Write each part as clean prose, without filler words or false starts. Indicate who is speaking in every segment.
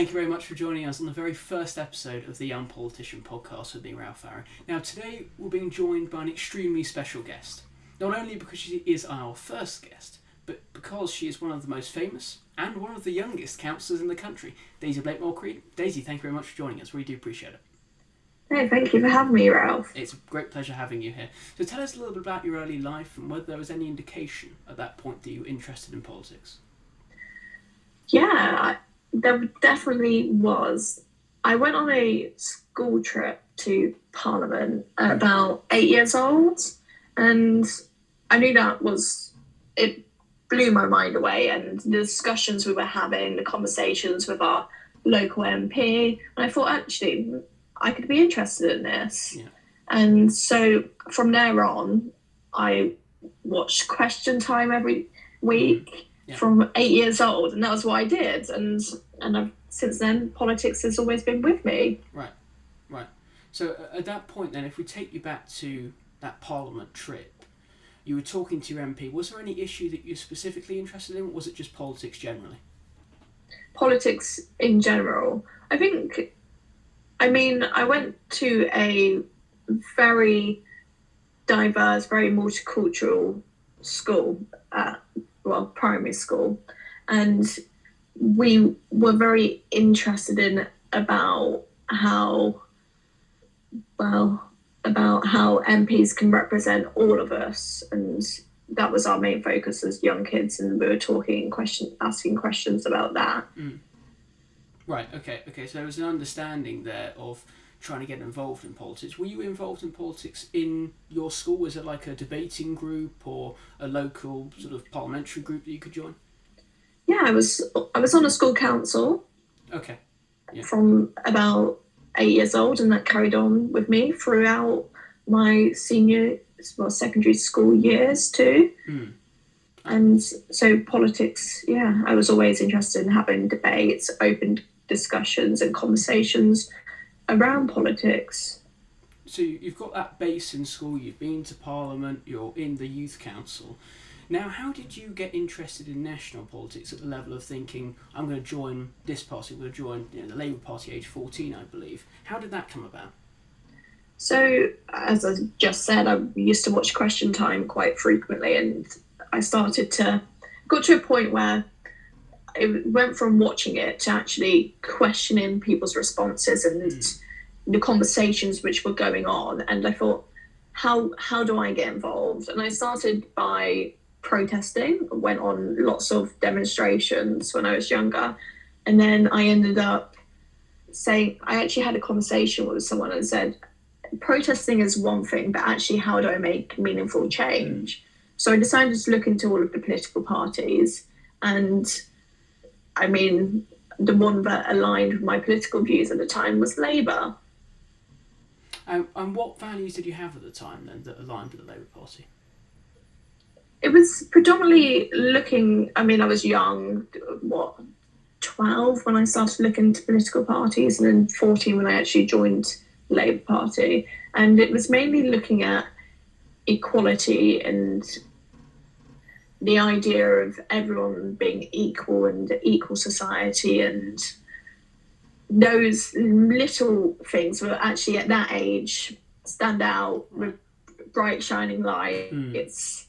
Speaker 1: Thank you very much for joining us on the very first episode of the Young Politician podcast with me, Farrow. Now, today we're being joined by an extremely special guest. Not only because she is our first guest, but because she is one of the most famous and one of the youngest councillors in the country, Daisy Blakemore-Creedon. Daisy, thank you very much for joining us. We do appreciate it.
Speaker 2: Hey, thank you for having me, Ralph.
Speaker 1: It's a great pleasure having you here. So tell us a little bit about your early life and whether there was any indication at that point that you were interested in politics.
Speaker 2: Yeah, there definitely was. I went on a school trip to Parliament at about 8 years old, and I knew it blew my mind away, and the discussions we were having, the conversations with our local MP, and I thought, actually, I could be interested in this.
Speaker 1: Yeah.
Speaker 2: And so from there on, I watched Question Time every week. Yeah. From 8 years old, and that was what I did, and since then politics has always been with me.
Speaker 1: Right. So at that point then, if we take you back to that Parliament trip, you were talking to your MP. Was there any issue that you're specifically interested in, or was it just politics generally?
Speaker 2: Politics in general. I went to a very diverse, very multicultural school, primary school, and we were very interested in about how MPs can represent all of us, and that was our main focus as young kids, and we were asking questions about that.
Speaker 1: Right, okay, so there was an understanding there of trying to get involved in politics. Were you involved in politics in your school? Was it like a debating group or a local sort of parliamentary group that you could join?
Speaker 2: Yeah, I was on a school council.
Speaker 1: Okay. Yeah.
Speaker 2: From about 8 years old, and that carried on with me throughout my secondary school years too. And so politics, I was always interested in having debates, open discussions and conversations around politics.
Speaker 1: So you've got that base in school, you've been to Parliament, you're in the Youth Council. Now, how did you get interested in national politics at the level of thinking, I'm going to join this party, I'm going to join the Labour Party age 14, I believe. How did that come about?
Speaker 2: So, as I just said, I used to watch Question Time quite frequently, and I got to a point where it went from watching it to actually questioning people's responses and the conversations which were going on. And I thought, how do I get involved? And I started by protesting. I went on lots of demonstrations when I was younger. And then I ended up saying, I actually had a conversation with someone and said, protesting is one thing, but actually how do I make meaningful change? So I decided to look into all of the political parties, and the one that aligned with my political views at the time was Labour.
Speaker 1: And what values did you have at the time then that aligned with the Labour Party?
Speaker 2: It was predominantly I was young, 12 when I started looking into political parties, and then 14 when I actually joined the Labour Party. And it was mainly looking at equality and the idea of everyone being equal and equal society, and those little things were actually at that age stand out with bright shining lights.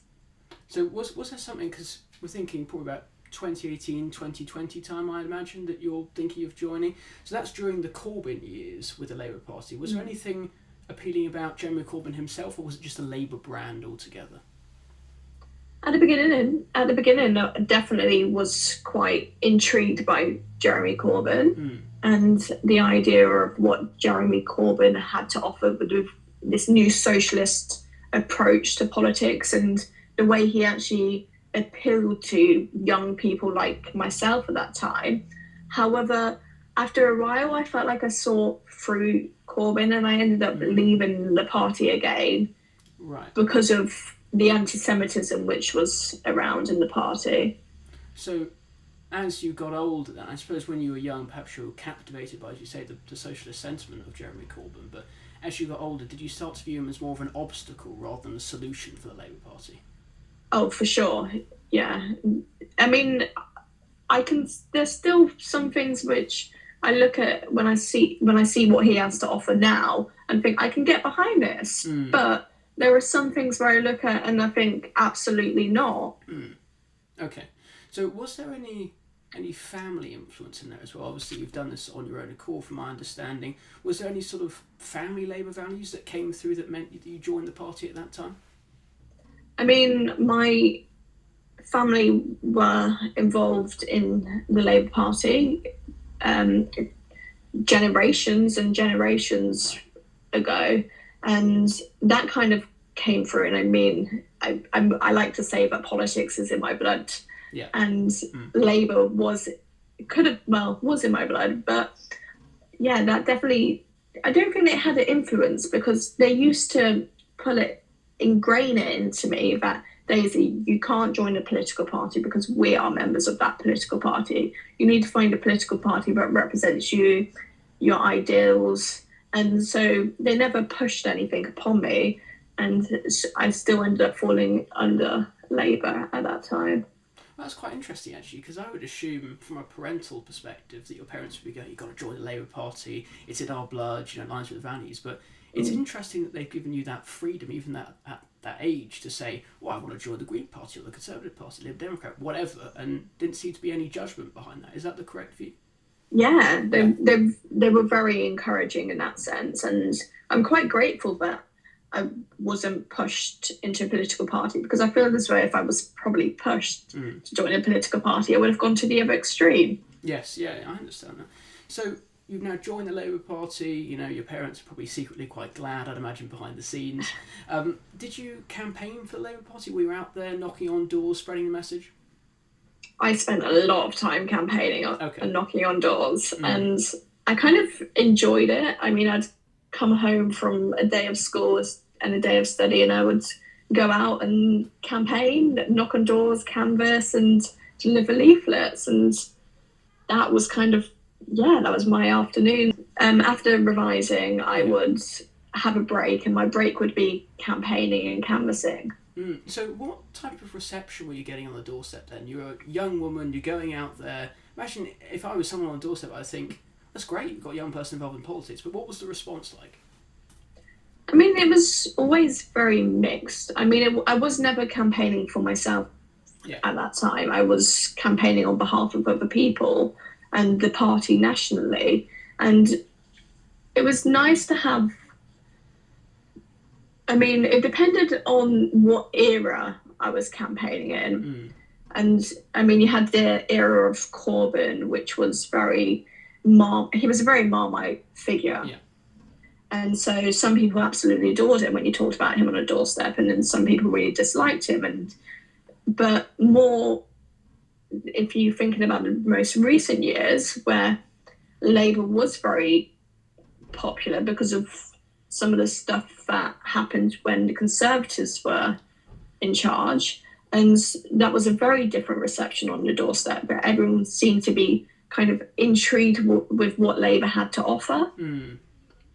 Speaker 1: So was there something, because we're thinking probably about 2018, 2020 time, I'd imagine, that you're thinking of joining. So that's during the Corbyn years with the Labour Party. Was there anything appealing about Jeremy Corbyn himself, or was it just a Labour brand altogether?
Speaker 2: At the beginning, I definitely was quite intrigued by Jeremy Corbyn and the idea of what Jeremy Corbyn had to offer with this new socialist approach to politics, and the way he actually appealed to young people like myself at that time. However, after a while, I felt like I saw through Corbyn, and I ended up leaving the party again because of the anti-Semitism which was around in the party.
Speaker 1: So as you got older then, I suppose when you were young, perhaps you were captivated by, as you say, the socialist sentiment of Jeremy Corbyn, but as you got older, did you start to view him as more of an obstacle rather than a solution for the Labour Party?
Speaker 2: Oh, for sure, yeah. There's still some things which I look at when I see what he has to offer now and think I can get behind this. But there are some things where I look at and I think absolutely not.
Speaker 1: Okay, so was there any family influence in there as well? Obviously, you've done this on your own accord, from my understanding. Was there any sort of family Labour values that came through that meant that you joined the party at that time?
Speaker 2: I mean, my family were involved in the Labour Party generations and generations ago, and that kind of came through. And I mean, I like to say that politics is in my blood.
Speaker 1: Yeah.
Speaker 2: And Labour was in my blood, but yeah, that definitely, I don't think it had an influence because they used to ingrain it into me that, Daisy, you can't join a political party because we are members of that political party. You need to find a political party that represents you, your ideals. And so they never pushed anything upon me, and I still ended up falling under Labour at that time.
Speaker 1: That's quite interesting, actually, because I would assume from a parental perspective that your parents would be going, you've got to join the Labour Party, it's in our blood, you know, it aligns with the values. But it's interesting that they've given you that freedom, even at that age, to say, well, I want to join the Green Party or the Conservative Party, Liberal Democrat, whatever, and didn't seem to be any judgment behind that. Is that the correct view?
Speaker 2: Yeah, they were very encouraging in that sense, and I'm quite grateful that I wasn't pushed into a political party, because I feel this way, if I was probably pushed to join a political party, I would have gone to the other extreme.
Speaker 1: Yes, yeah, I understand that. So you've now joined the Labour Party, you know, your parents are probably secretly quite glad, I'd imagine, behind the scenes. Did you campaign for the Labour Party? Were you out there knocking on doors, spreading the message?
Speaker 2: I spent a lot of time campaigning and knocking on doors, and I kind of enjoyed it. I mean, I'd come home from a day of school and a day of study, and I would go out and campaign, knock on doors, canvass, and deliver leaflets. And that was that was my afternoon. After revising, I would have a break, and my break would be campaigning and canvassing.
Speaker 1: So what type of reception were you getting on the doorstep then? You're a young woman, you're going out there. Imagine if I was someone on the doorstep, I'd think, that's great, you've got a young person involved in politics, but what was the response like?
Speaker 2: I mean, it was always very mixed. I mean, I was never campaigning for myself at that time. I was campaigning on behalf of other people and the party nationally. And it was nice to have, I mean, it depended on what era I was campaigning in. And I mean, you had the era of Corbyn, which was he was a very Marmite figure. Yeah. And so some people absolutely adored him when you talked about him on a doorstep, and then some people really disliked him. But more, if you're thinking about the most recent years, where Labour was very popular because of some of the stuff that happened when the Conservatives were in charge, and that was a very different reception on the doorstep, where everyone seemed to be kind of intrigued with what Labour had to offer.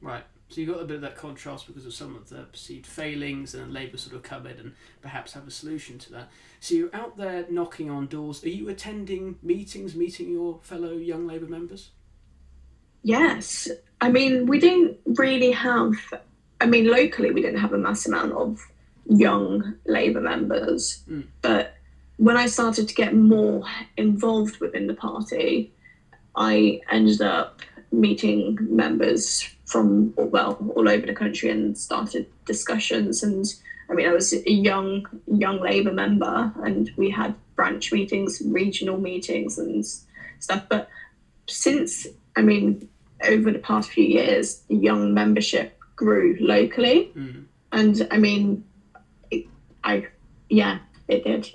Speaker 1: Right. So you got a bit of that contrast because of some of the perceived failings, and Labour sort of come in and perhaps have a solution to that. So you're out there knocking on doors. Are you attending meetings, meeting your fellow young Labour members?
Speaker 2: Yes. I mean, we didn't really have, locally we didn't have a mass amount of young Labour members. But when I started to get more involved within the party, I ended up meeting members from all over the country and started discussions. And I mean, I was a young Labour member, and we had branch meetings, regional meetings and stuff. But since, over the past few years, the young membership grew locally. And I mean, it did.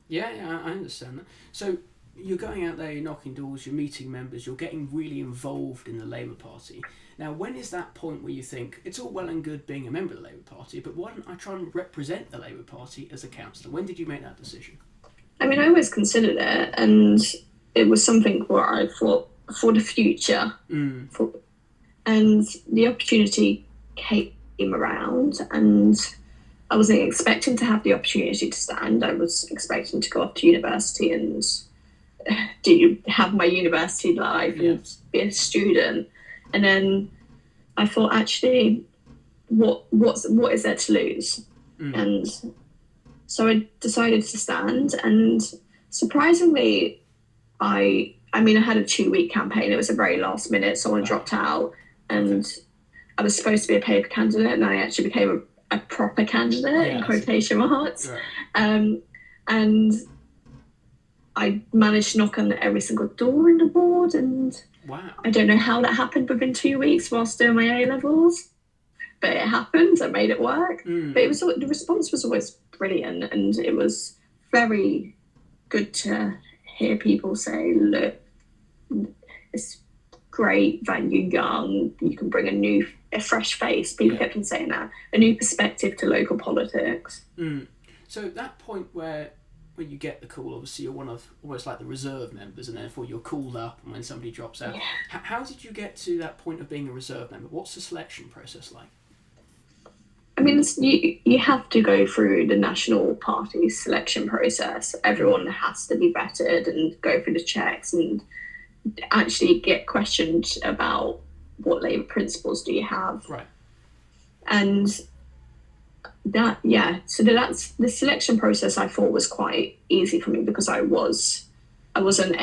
Speaker 1: Yeah, I understand that. So you're going out there, you're knocking doors, you're meeting members, you're getting really involved in the Labour Party. Now, when is that point where you think, it's all well and good being a member of the Labour Party, but why don't I try and represent the Labour Party as a councillor? When did you make that decision?
Speaker 2: I mean, I always considered it, and it was something where I thought for the future. And the opportunity came around, and I wasn't expecting to have the opportunity to stand. I was expecting to go off to university and do have my university life and be a student. And then I thought, actually, what is there to lose? And so I decided to stand, and surprisingly, I had a 2-week campaign. It was a very last minute. Someone dropped out, and I was supposed to be a paper candidate, and I actually became a proper candidate in quotation marks. Right. And I managed to knock on every single door in the ward, and I don't know how that happened within 2 weeks whilst doing my A-levels, but it happened. I made it work. But the response was always brilliant, and it was very good to hear people say, look, it's great that you're young, you can bring a fresh face. People kept on saying that, a new perspective to local politics.
Speaker 1: So at that point where you get the call, obviously you're one of almost like the reserve members, and therefore you're called up, and when somebody drops out, how did you get to that point of being a reserve member? What's the selection process like?
Speaker 2: I mean, you have to go through the National Party selection process. Everyone has to be vetted and go through the checks and actually get questioned about what Labour principles do you have. Right. And that's the selection process. I thought was quite easy for me because I wasn't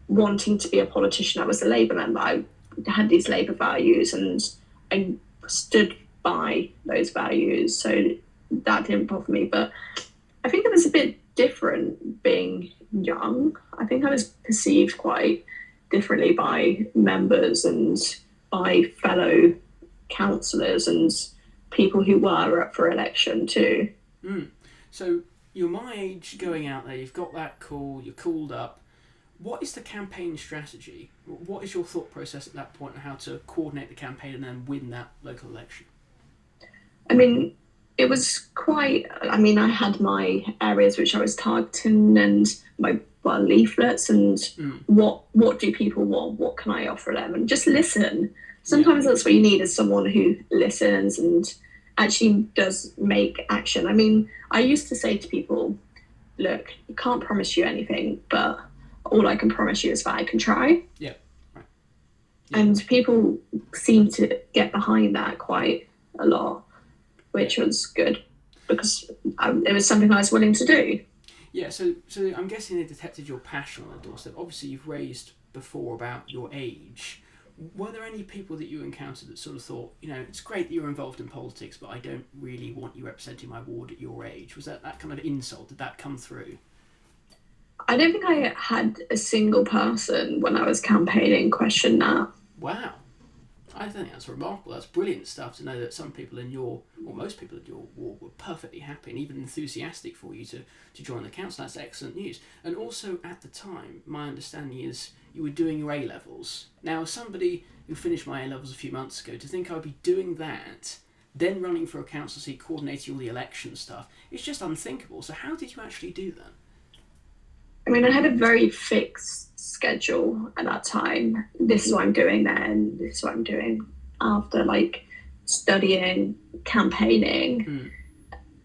Speaker 2: wanting to be a politician. I was a Labour member. I had these Labour values, and I stood by those values, so that didn't bother me. But I think it was a bit different being young. I think I was perceived quite differently by members and by fellow councillors and people who were up for election too.
Speaker 1: So you're my age going out there, you've got that call, you're called up. What is the campaign strategy? What is your thought process at that point on how to coordinate the campaign and then win that local election?
Speaker 2: I mean, it was quite, I had my areas which I was targeting and my leaflets and what do people want? What can I offer them? And just listen. Sometimes that's what you need, is someone who listens and actually does make action. I mean, I used to say to people, look, I can't promise you anything, but all I can promise you is that I can try. Yeah. Right. Yeah. And people seem to get behind that quite a lot, which was good because it was something I was willing to do.
Speaker 1: Yeah, so I'm guessing they detected your passion on the doorstep. Obviously, you've raised before about your age. Were there any people that you encountered that sort of thought, it's great that you're involved in politics, but I don't really want you representing my ward at your age? Was that kind of insult? Did that come through?
Speaker 2: I don't think I had a single person when I was campaigning question that.
Speaker 1: Wow. I think that's remarkable. That's brilliant stuff to know that some people most people in your ward were perfectly happy and even enthusiastic for you to join the council. That's excellent news. And also at the time, my understanding is you were doing your A-levels. Now, as somebody who finished my A-levels a few months ago, to think I would be doing that, then running for a council seat, coordinating all the election stuff, it's just unthinkable. So how did you actually do that?
Speaker 2: I mean, I had a very fixed schedule at that time. This is what I'm doing then. This is what I'm doing after, studying, campaigning,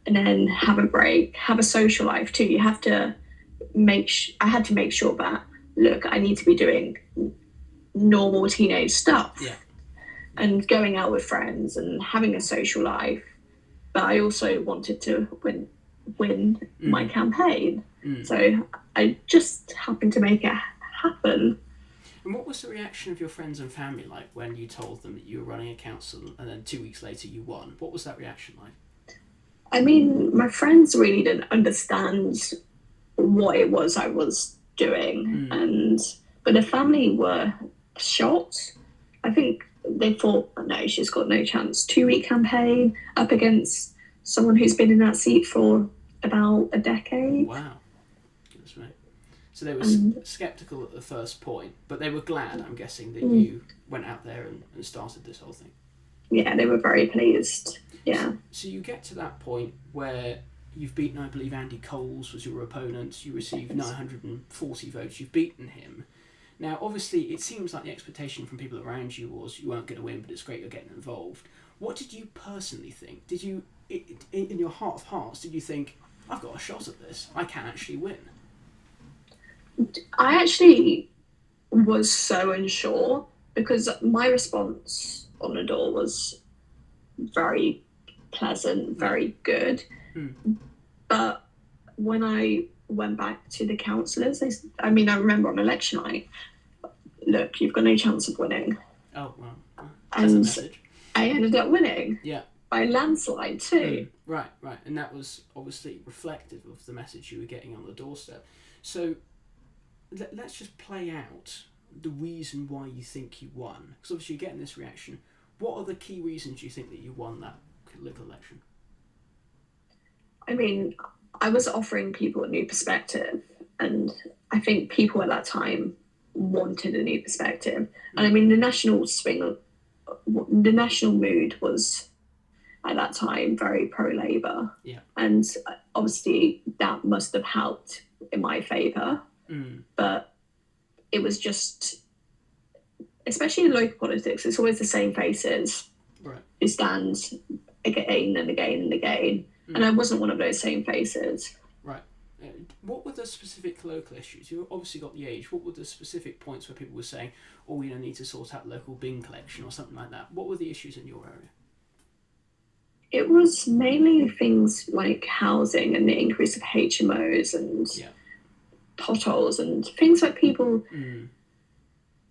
Speaker 2: and then have a break, have a social life too. You have to I had to make sure that, look, I need to be doing normal teenage stuff and going out with friends and having a social life. But I also wanted to win my campaign. So I just happened to make it happen.
Speaker 1: And what was the reaction of your friends and family like when you told them that you were running a council and then 2 weeks later you won? What was that reaction like?
Speaker 2: I mean, my friends really didn't understand what it was I was doing. But the family were shocked. I think they thought, no, she's got no chance. 2-week campaign up against someone who's been in that seat for about a decade.
Speaker 1: Wow. That's right. So they were sceptical at the first point, but they were glad, I'm guessing, that you went out there and started this whole thing.
Speaker 2: Yeah, they were very pleased. Yeah.
Speaker 1: So you get to that point where you've beaten, I believe, Andy Coles was your opponent. You received 940 votes. You've beaten him. Now, obviously, it seems like the expectation from people around you was you weren't going to win, but it's great you're getting involved. What did you personally think? Did you, in your heart of hearts, did you think, I've got a shot at this. I can actually win?
Speaker 2: I actually was so unsure because my response on the door was very pleasant, very good. But when I went back to the councillors, I remember on election night, look, you've got no chance of winning.
Speaker 1: Oh, well,
Speaker 2: and
Speaker 1: message.
Speaker 2: I ended up winning.
Speaker 1: Yeah.
Speaker 2: By a landslide too.
Speaker 1: Right. And that was obviously reflective of the message you were getting on the doorstep. So let's just play out the reason why you think you won. Because obviously you're getting this reaction. What are the key reasons you think that you won that local election?
Speaker 2: I mean, I was offering people a new perspective, and I think people at that time wanted a new perspective. And I mean, the national mood was at that time very pro-Labour.
Speaker 1: Yeah.
Speaker 2: And obviously that must have helped in my favour. But it was just, especially in local politics, it's always the same faces who stand again and again and again. And I wasn't one of those same faces.
Speaker 1: Right. What were the specific local issues? You obviously got the age. What were the specific points where people were saying, oh, need to sort out local bin collection or something like that? What were the issues in your area?
Speaker 2: It was mainly things like housing and the increase of HMOs and potholes and things that people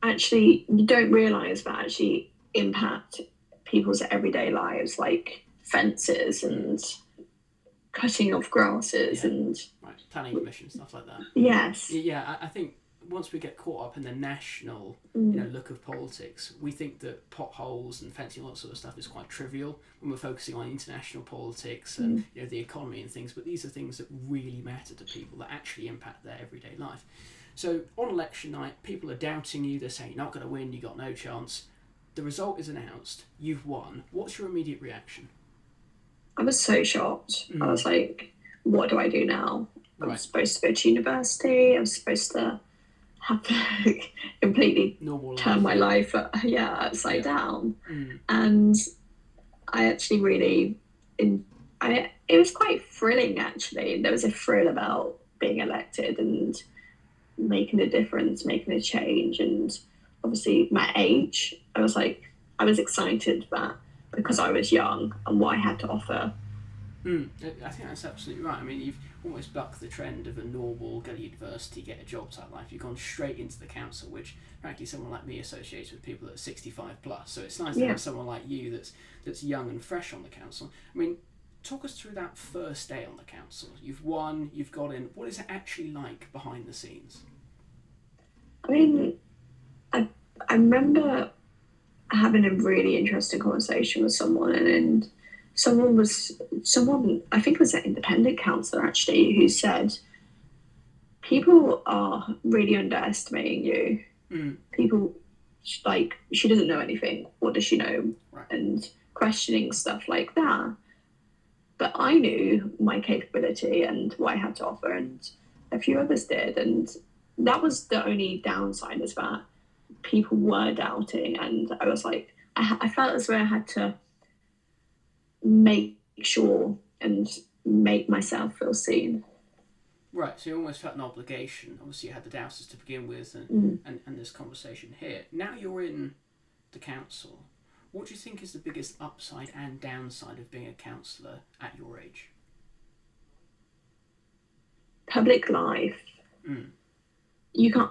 Speaker 2: actually, you don't realise that actually impact people's everyday lives, like fences and cutting off grasses and
Speaker 1: planning permission, stuff like that.
Speaker 2: Yes.
Speaker 1: Yeah, I think once we get caught up in the national look of politics, we think that potholes and fencing, all that sort of stuff is quite trivial when we're focusing on international politics and the economy and things. But these are things that really matter to people, that actually impact their everyday life. So on election night, people are doubting you. They're saying you're not going to win. You got no chance. The result is announced. You've won. What's your immediate reaction?
Speaker 2: I was so shocked. I was like, what do I do now? I'm supposed to go to university. I'm supposed to have to completely turn my life upside down. And I actually really, it was quite thrilling actually. There was a thrill about being elected and making a difference, making a change. And obviously my age, I was excited that because I was young and what I had to offer.
Speaker 1: I think that's absolutely right. I mean, you've almost bucked the trend of a normal go to university, get a job type life. You've gone straight into the council, which frankly someone like me associates with people that are 65 plus. So it's nice to have someone like you that's young and fresh on the council. I mean, talk us through that first day on the council. You've won, you've got in. What is it actually like behind the scenes?
Speaker 2: I mean, I remember having a really interesting conversation with someone, and someone, I think it was an independent councillor actually, who said, people are really underestimating you. People, like, she doesn't know anything. What does she know? And questioning stuff like that. But I knew my capability and what I had to offer, and a few others did. And that was the only downside, is that people were doubting. And I was like, I felt as though I had to make sure and make myself feel seen.
Speaker 1: Right, so you almost felt an obligation. Obviously you had the doubters to begin with and this conversation here. Now you're in the council. What do you think is the biggest upside and downside of being a councillor at your age?
Speaker 2: Public life.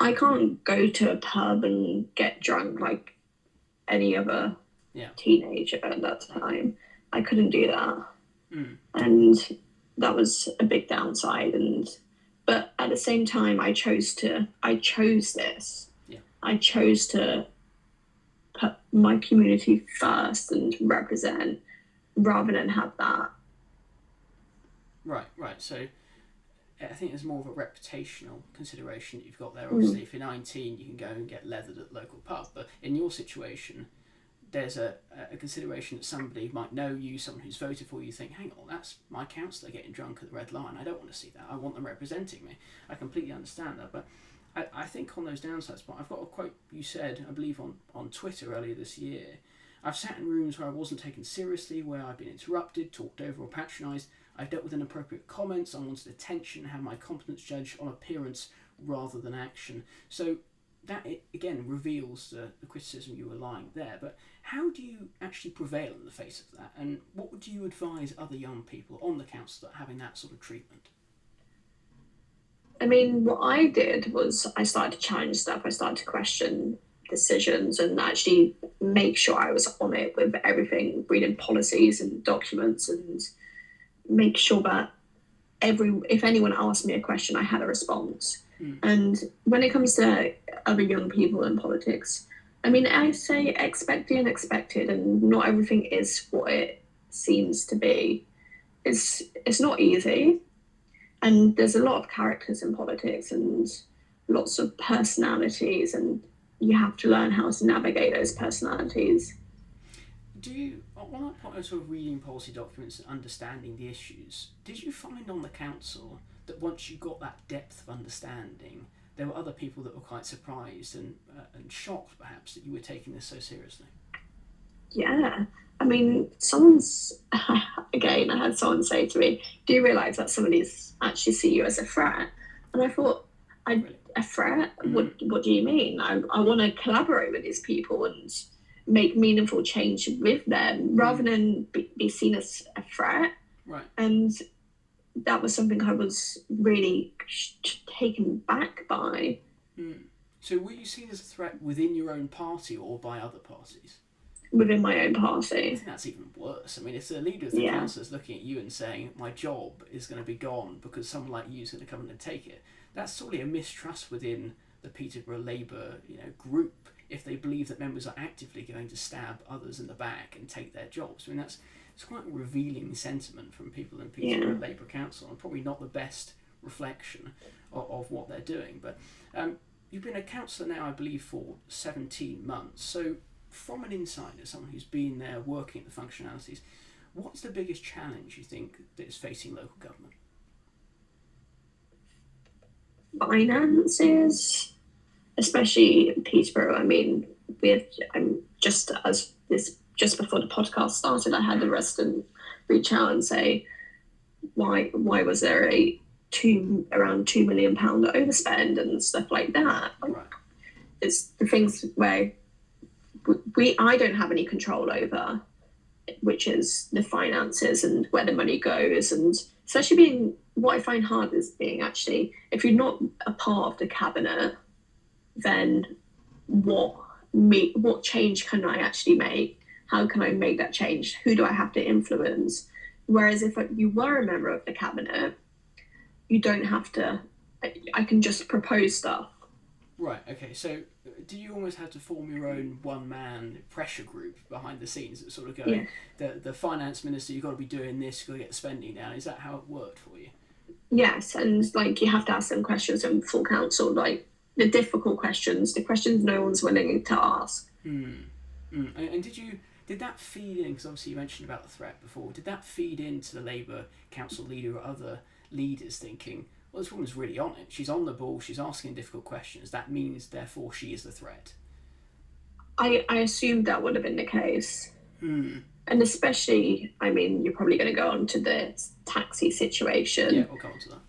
Speaker 2: I can't go to a pub and get drunk like any other teenager at that time. I couldn't do that. And that was a big downside. But at the same time, I chose this. I chose to put my community first and represent, rather than have that.
Speaker 1: Right. So I think there's more of a reputational consideration that you've got there. Obviously, if you're 19, you can go and get leathered at the local pub. But in your situation, there's a consideration that somebody might know you, someone who's voted for you, think, hang on, that's my councillor getting drunk at the Red Lion. I don't want to see that. I want them representing me. I completely understand that. But I think on those downsides, but I've got a quote you said, I believe, on Twitter earlier this year. I've sat in rooms where I wasn't taken seriously, where I've been interrupted, talked over or patronised. I've dealt with inappropriate comments, unwanted attention, had my competence judged on appearance rather than action. So that, again, reveals the criticism you were lying there. But how do you actually prevail in the face of that? And what would you advise other young people on the council that are having that sort of treatment?
Speaker 2: I mean, what I did was I started to challenge stuff. I started to question decisions and actually make sure I was on it with everything, reading policies and documents, and make sure that if anyone asked me a question, I had a response. And when it comes to other young people in politics, I mean, I say expect the unexpected, and not everything is what it seems to be. It's not easy, and there's a lot of characters in politics and lots of personalities, and you have to learn how to navigate those personalities.
Speaker 1: Do you, on that point of sort of reading policy documents and understanding the issues, did you find on the council that once you got that depth of understanding, there were other people that were quite surprised and shocked perhaps that you were taking this so seriously?
Speaker 2: Yeah, I mean, I had someone say to me, do you realise that somebody's actually see you as a threat? And I thought,
Speaker 1: Really?
Speaker 2: A threat? What do you mean? I want to collaborate with these people and make meaningful change with them rather than be seen as a threat.
Speaker 1: Right.
Speaker 2: And that was something I was really taken back by.
Speaker 1: So were you seen as a threat within your own party or by other parties?
Speaker 2: Within my own
Speaker 1: I
Speaker 2: party.
Speaker 1: think that's even worse. I mean, if the leader of the council is looking at you and saying, my job is going to be gone because someone like you is going to come in and take it, that's surely a mistrust within the Peterborough Labour group if they believe that members are actively going to stab others in the back and take their jobs. I mean, it's quite a revealing sentiment from people in Peterborough Labour Council, and probably not the best reflection of what they're doing. But you've been a councillor now, I believe, for 17 months. So from an insider, someone who's been there working at the functionalities, what's the biggest challenge you think that is facing local government?
Speaker 2: Finances, especially in Peterborough. I mean, just before the podcast started, I had a resident reach out and say, why was there around £2 million overspend and stuff like that?
Speaker 1: Right.
Speaker 2: It's the things where I don't have any control over, which is the finances and where the money goes. And especially what I find hard is actually, if you're not a part of the cabinet, then what change can I actually make? How can I make that change? Who do I have to influence? Whereas if you were a member of the cabinet, you don't have to, I can just propose stuff.
Speaker 1: Right, okay, so do you almost have to form your own one-man pressure group behind the scenes that sort of go, the finance minister, you've got to be doing this, you've got to get the spending down? Is that how it worked for you?
Speaker 2: Yes, and you have to ask them questions in full council, the difficult questions, the questions no one's willing to ask.
Speaker 1: And did that feed in, because obviously you mentioned about the threat before, did that feed into the Labour council leader or other leaders thinking, well, this woman's really on it, she's on the ball, she's asking difficult questions, that means therefore she is the threat?
Speaker 2: I assumed that would have been the case. And especially, I mean, you're probably going to go on to the taxi situation.
Speaker 1: Yeah, we'll come on to that.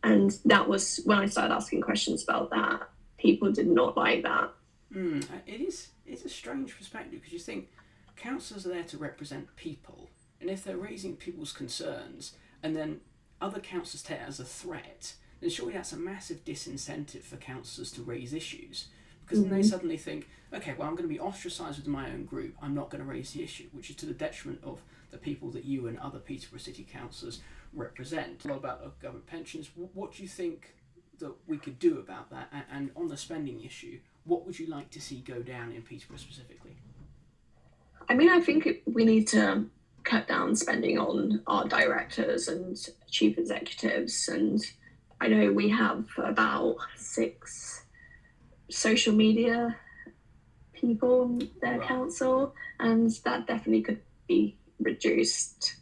Speaker 2: And that was when I started asking questions about that. People did not like that.
Speaker 1: It's a strange perspective, because you think councillors are there to represent people, and if they're raising people's concerns and then other councillors take it as a threat, then surely that's a massive disincentive for councillors to raise issues, because then they suddenly think, okay, well, I'm going to be ostracised within my own group, I'm not going to raise the issue, which is to the detriment of the people that you and other Peterborough City councillors represent. A lot about local government pensions. What do you think that we could do about that? And on the spending issue, what would you like to see go down in Peterborough specifically?
Speaker 2: I mean, I think we need to cut down spending on our directors and chief executives. And I know we have about 6 social media people in their council, and that definitely could be reduced.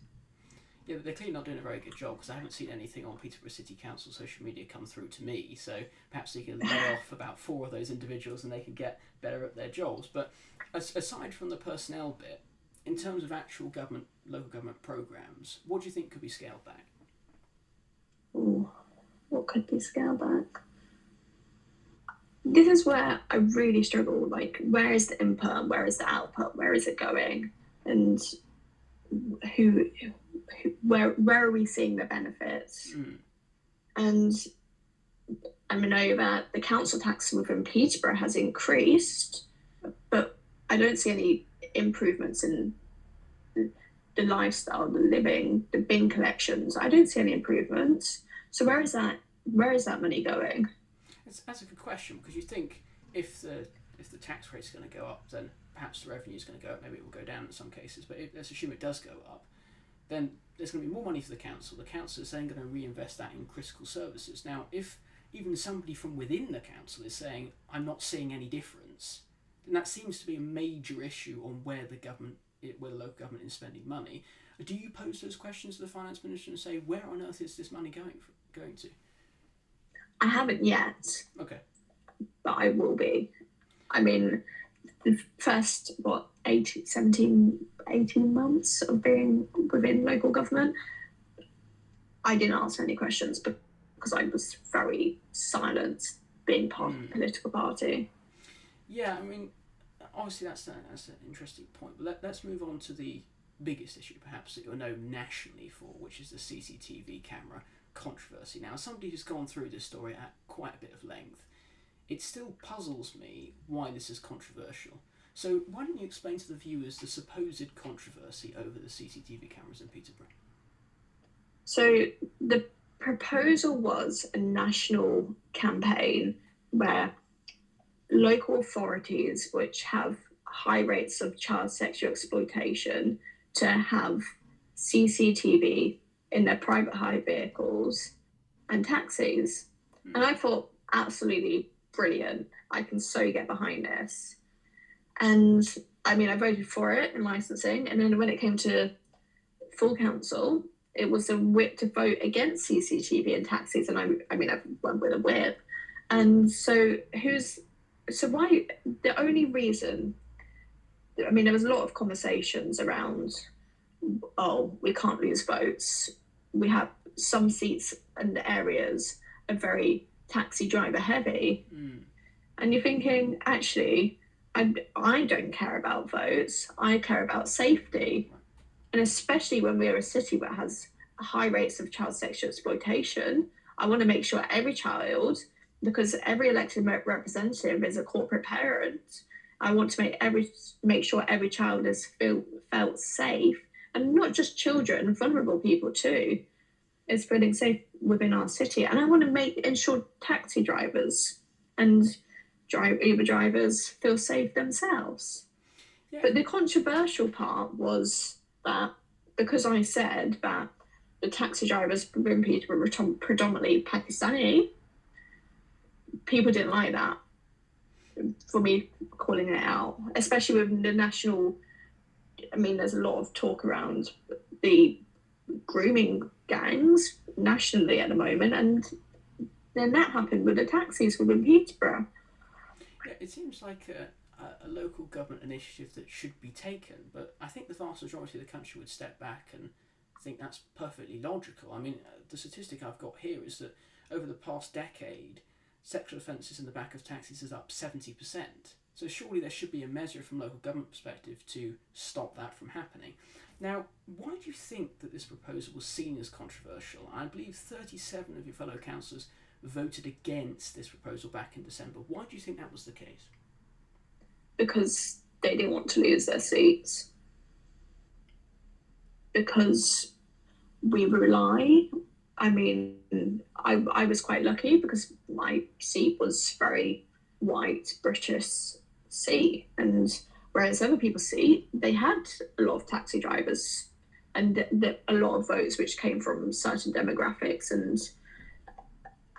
Speaker 1: Yeah, but they're clearly not doing a very good job, because I haven't seen anything on Peterborough City Council social media come through to me, so perhaps they can lay off about 4 of those individuals and they can get better at their jobs. But aside from the personnel bit, in terms of actual local government programmes, what do you think could be scaled back?
Speaker 2: Ooh, what could be scaled back? this is where I really struggle. Like, where is the input? Where is the output? Where is it going? And who where are we seeing the benefits? And I know that the council tax within Peterborough has increased, but I don't see any improvements in the lifestyle, the living, the bin collections. I don't see any improvements. So where is that money going?
Speaker 1: That's a good question, because you think if the tax rate's going to go up, then perhaps the revenue is going to go up. Maybe it will go down in some cases, but let's assume it does go up. Then there's going to be more money for the council. The council is then going to reinvest that in critical services. Now, if even somebody from within the council is saying, I'm not seeing any difference, then that seems to be a major issue on where the local government is spending money. Do you pose those questions to the finance minister and say, where on earth is this money going to?
Speaker 2: I haven't yet.
Speaker 1: Okay.
Speaker 2: But I will be. I mean, the first, 18 months of being within local government, I didn't answer any questions because I was very silent being part of a political party.
Speaker 1: Yeah, I mean, obviously that's an interesting point. But let's move on to the biggest issue, perhaps, that you're known nationally for, which is the CCTV camera controversy. Now, as somebody who's gone through this story at quite a bit of length, it still puzzles me why this is controversial. So why don't you explain to the viewers the supposed controversy over the CCTV cameras in Peterborough?
Speaker 2: So the proposal was a national campaign where local authorities, which have high rates of child sexual exploitation, to have CCTV in their private hire vehicles and taxis. And I thought, absolutely brilliant. I can so get behind this. And I mean, I voted for it in licensing. And then when it came to full council, it was a whip to vote against CCTV and taxis. And I went with a whip. And so why, the only reason, I mean, there was a lot of conversations around, we can't lose votes. We have some seats and areas are very taxi driver heavy. And you're thinking, actually, I don't care about votes. I care about safety. And especially when we're a city that has high rates of child sexual exploitation, I want to make sure every child, because every elected representative is a corporate parent, I want to make sure every child is felt safe, and not just children, vulnerable people too, is feeling safe within our city. And I want to ensure taxi drivers and Uber drivers feel safe themselves. Yeah. But the controversial part was that because I said that the taxi drivers within Peterborough were predominantly Pakistani, people didn't like that for me calling it out, especially with the national. I mean, there's a lot of talk around the grooming gangs nationally at the moment, and then that happened with the taxis within Peterborough.
Speaker 1: Yeah, it seems like a local government initiative that should be taken, but I think the vast majority of the country would step back and think that's perfectly logical. I mean, the statistic I've got here is that over the past decade, sexual offences in the back of taxis is up 70%. So surely there should be a measure from local government perspective to stop that from happening. Now, why do you think that this proposal was seen as controversial? I believe 37 of your fellow councillors voted against this proposal back in December. Why do you think that was the case?
Speaker 2: Because they didn't want to lose their seats. Because we rely, I mean, I was quite lucky because my seat was very white British seat, and whereas other people's seat, they had a lot of taxi drivers and a lot of votes which came from certain demographics,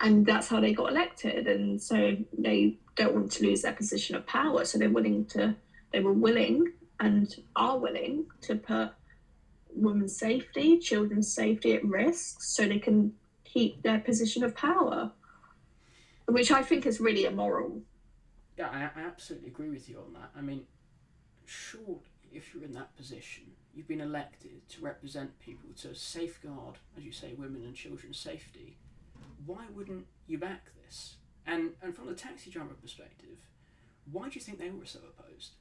Speaker 2: and that's how they got elected. And so they don't want to lose their position of power, so they were willing and are willing to put women's safety, children's safety at risk so they can keep their position of power, which I think is really immoral.
Speaker 1: Yeah, I absolutely agree with you on that. I mean, surely if you're in that position, you've been elected to represent people, to safeguard, as you say, women and children's safety. Why wouldn't you back this? And from the taxi driver perspective, why do you think they were so opposed?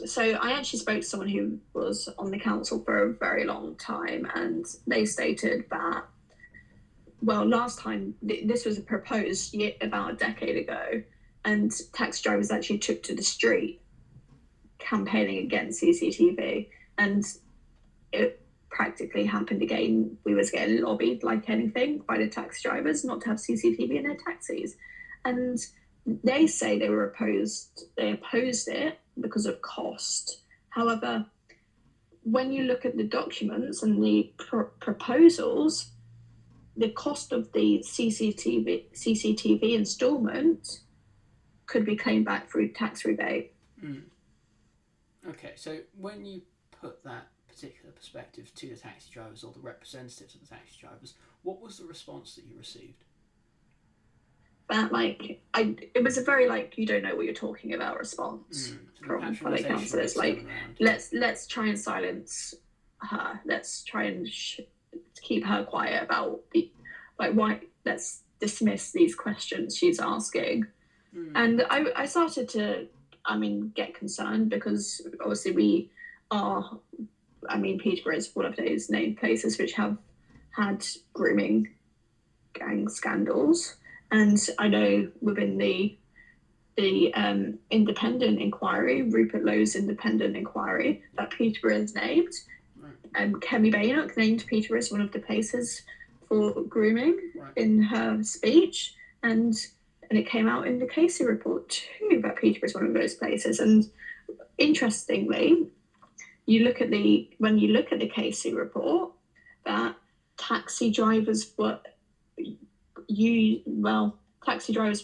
Speaker 2: So I actually spoke to someone who was on the council for a very long time, and they stated that, well, last time this was proposed about a decade ago, and taxi drivers actually took to the street campaigning against CCTV, and it practically happened again. We was getting lobbied like anything by the taxi drivers not to have CCTV in their taxis, and they say they opposed it because of cost. However, when you look at the documents and the proposals, the cost of the CCTV instalment could be claimed back through tax rebate.
Speaker 1: Okay, so when you put that particular perspective to the taxi drivers or the representatives of the taxi drivers, what was the response that you received?
Speaker 2: That it was a very you don't know what you're talking about response from fellow councillors. Let's try and silence her. Let's try and keep her quiet about why. Let's dismiss these questions she's asking. And I started to, get concerned, because obviously we are. Peterborough is one of those named places which have had grooming gang scandals. And I know within the independent inquiry, Rupert Lowe's independent inquiry, that Peterborough is named. Kemi Baynock named Peterborough as one of the places for grooming in her speech. And it came out in the Casey report too, that Peterborough is one of those places. And interestingly, when you look at the Casey report, that taxi drivers were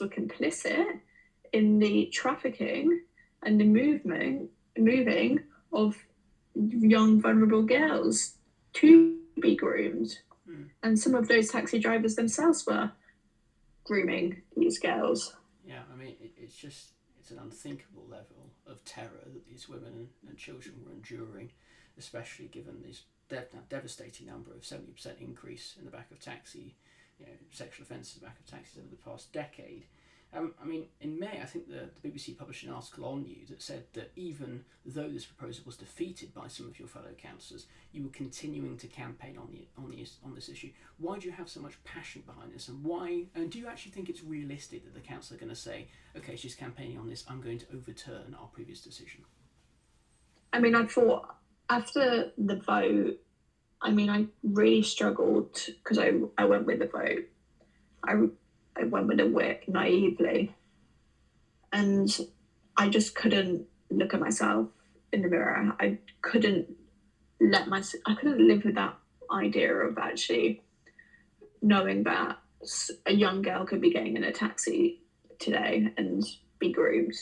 Speaker 2: complicit in the trafficking and the moving of young vulnerable girls to be groomed. And some of those taxi drivers themselves were grooming these girls.
Speaker 1: Yeah, it's an unthinkable level of terror that these women and children were enduring, especially given this devastating number of 70% increase in the back of taxi, sexual offences in the back of taxis over the past decade. In May, I think the BBC published an article on you that said that even though this proposal was defeated by some of your fellow councillors, you were continuing to campaign on this issue. Why do you have so much passion behind this, and why? And do you actually think it's realistic that the council are going to say, "Okay, she's campaigning on this, I'm going to overturn our previous decision"?
Speaker 2: I thought after the vote, I really struggled, because I went with the vote. I went with a whip naively, and I just couldn't look at myself in the mirror. I couldn't live with that idea of actually knowing that a young girl could be getting in a taxi today and be groomed,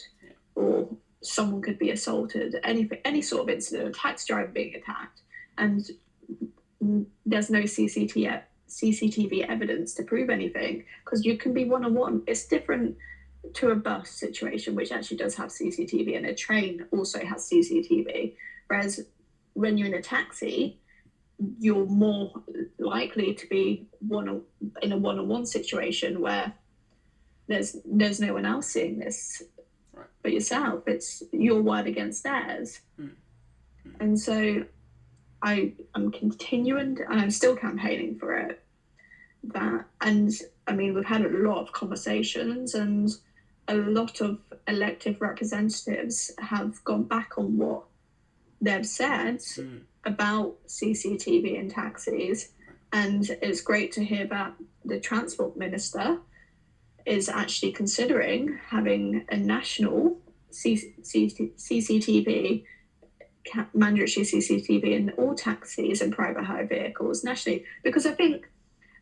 Speaker 2: or someone could be assaulted, any sort of incident, a taxi driver being attacked, and there's no CCTV evidence to prove anything, because you can be one-on-one. It's different to a bus situation, which actually does have CCTV, and a train also has CCTV. Whereas when you're in a taxi, you're more likely to be in a one-on-one situation where there's no one else seeing this but yourself. It's your word against theirs. And so I'm continuing, and I'm still campaigning for it. We've had a lot of conversations, and a lot of elected representatives have gone back on what they've said about CCTV in taxis. And it's great to hear that the Transport Minister is actually considering having a national CCTV, mandatory CCTV in all taxis and private hire vehicles nationally. Because I think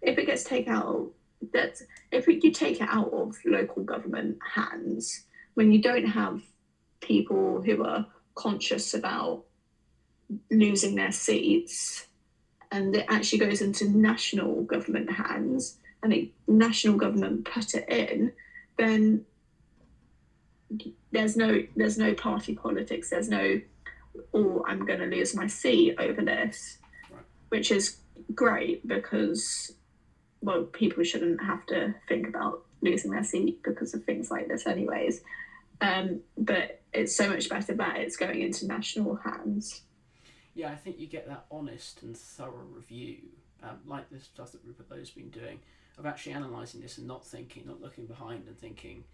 Speaker 2: if it gets taken out, you take it out of local government hands, when you don't have people who are conscious about losing their seats, and it actually goes into national government hands, and the national government put it in, then there's no party politics. There's no, I'm going to lose my seat over this, which is great, because well, people shouldn't have to think about losing their seat because of things like this anyways. But it's so much better that it's going into national hands.
Speaker 1: Yeah, I think you get that honest and thorough review, like the stuff that Rupert Lowe's been doing, of actually analysing this and not looking behind and thinking,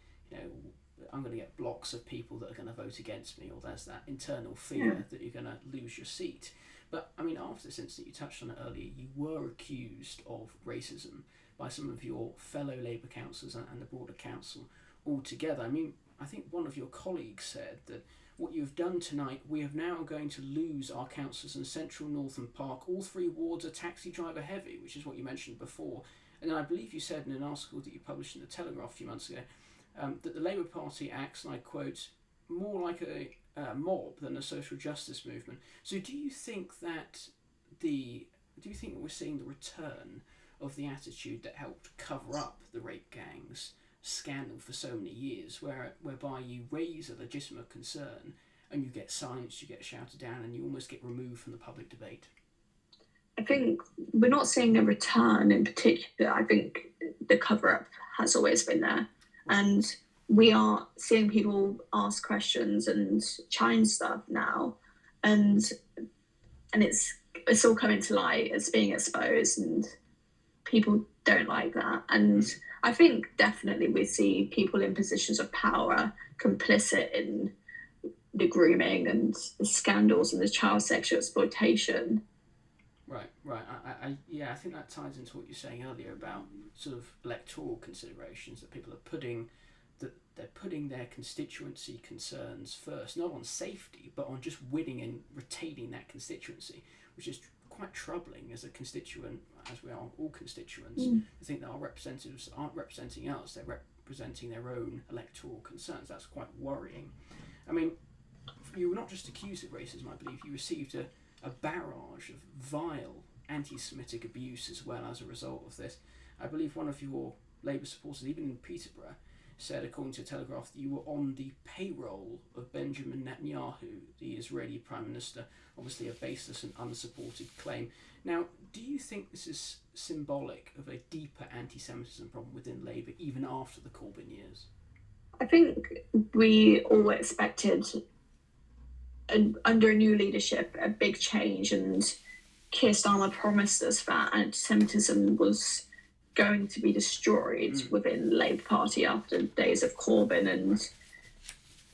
Speaker 1: I'm going to get blocks of people that are going to vote against me, or there's that internal fear that you're going to lose your seat. But, I mean, after this incident, you touched on it earlier, you were accused of racism by some of your fellow Labour councillors and the broader council altogether. I mean, I think one of your colleagues said that what you've done tonight, we are now going to lose our councillors in Central, North and Park. All 3 wards are taxi driver heavy, which is what you mentioned before. And then I believe you said in an article that you published in the Telegraph a few months ago that the Labour Party acts, and I quote, more like a mob than a social justice movement. So do you think that we're seeing the return of the attitude that helped cover up the rape gangs scandal for so many years, whereby you raise a legitimate concern and you get silenced, you get shouted down, and you almost get removed from the public debate?
Speaker 2: I think we're not seeing a return in particular. I think the cover-up has always been there, and we are seeing people ask questions and challenge stuff now, and it's all coming to light, it's being exposed, and people don't like that. And I think definitely we see people in positions of power complicit in the grooming and the scandals and the child sexual exploitation.
Speaker 1: Right. I think that ties into what you were saying earlier about sort of electoral considerations, that people are putting their constituency concerns first, not on safety, but on just winning and retaining that constituency, which is quite troubling as a constituent, as we are all constituents, to think that our representatives aren't representing us, they're representing their own electoral concerns. That's quite worrying. I mean, you were not just accused of racism, I believe, you received a barrage of vile anti-Semitic abuse as well as a result of this. I believe one of your Labour supporters, even in Peterborough, said, according to Telegraph, that you were on the payroll of Benjamin Netanyahu, the Israeli Prime Minister. Obviously a baseless and unsupported claim. Now, do you think this is symbolic of a deeper anti-Semitism problem within Labour, even after the Corbyn years?
Speaker 2: I think we all expected, under a new leadership, a big change, and Keir Starmer promised us that anti-Semitism was going to be destroyed within the Labour Party after the days of Corbyn and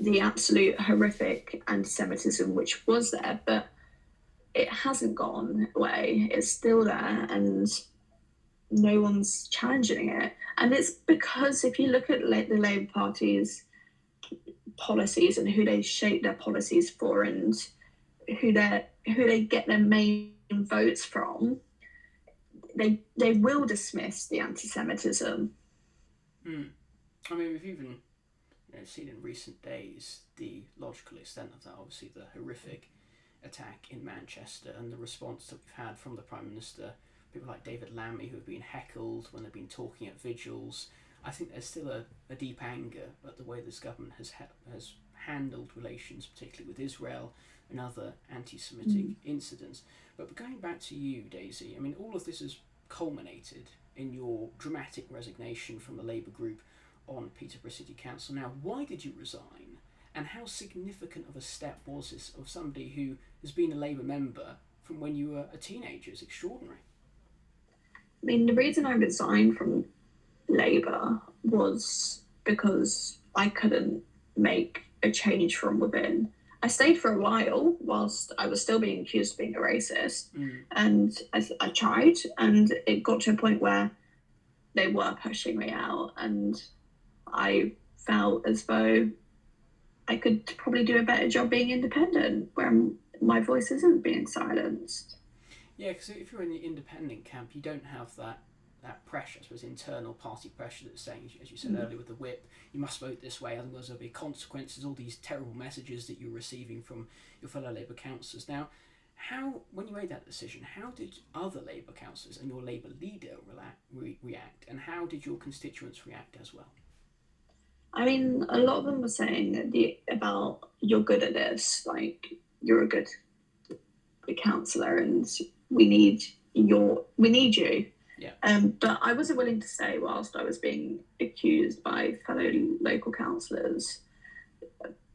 Speaker 2: the absolute horrific anti-Semitism which was there, but it hasn't gone away. It's still there, and no one's challenging it. And it's because if you look at the Labour Party's policies and who they shape their policies for and who they get their main votes from, they will dismiss the anti-Semitism.
Speaker 1: I mean, we've even seen in recent days the logical extent of that. Obviously, the horrific attack in Manchester and the response that we've had from the Prime Minister, people like David Lammy who have been heckled when they've been talking at vigils. I think there's still a deep anger at the way this government has handled relations, particularly with Israel and other anti-Semitic incidents. But going back to you, Daisy, I mean, all of this has culminated in your dramatic resignation from the Labour group on Peterborough City Council. Now, why did you resign? And how significant of a step was this of somebody who has been a Labour member from when you were a teenager? It's extraordinary.
Speaker 2: I mean, the reason I resigned from Labour was because I couldn't make a change from within. I stayed for a while whilst I was still being accused of being a racist, and I tried, and it got to a point where they were pushing me out, and I felt as though I could probably do a better job being independent, where my voice isn't being silenced.
Speaker 1: Yeah, because if you're in the independent camp, you don't have that pressure, I suppose, internal party pressure that's saying, as you said earlier with the whip, you must vote this way, otherwise there'll be consequences, all these terrible messages that you're receiving from your fellow Labour councillors. Now, when you made that decision, how did other Labour councillors and your Labour leader react, and how did your constituents react as well?
Speaker 2: I mean, a lot of them were saying about you're good at this, like you're a good councillor, and we need you.
Speaker 1: Yeah.
Speaker 2: But I wasn't willing to stay whilst I was being accused by fellow local councillors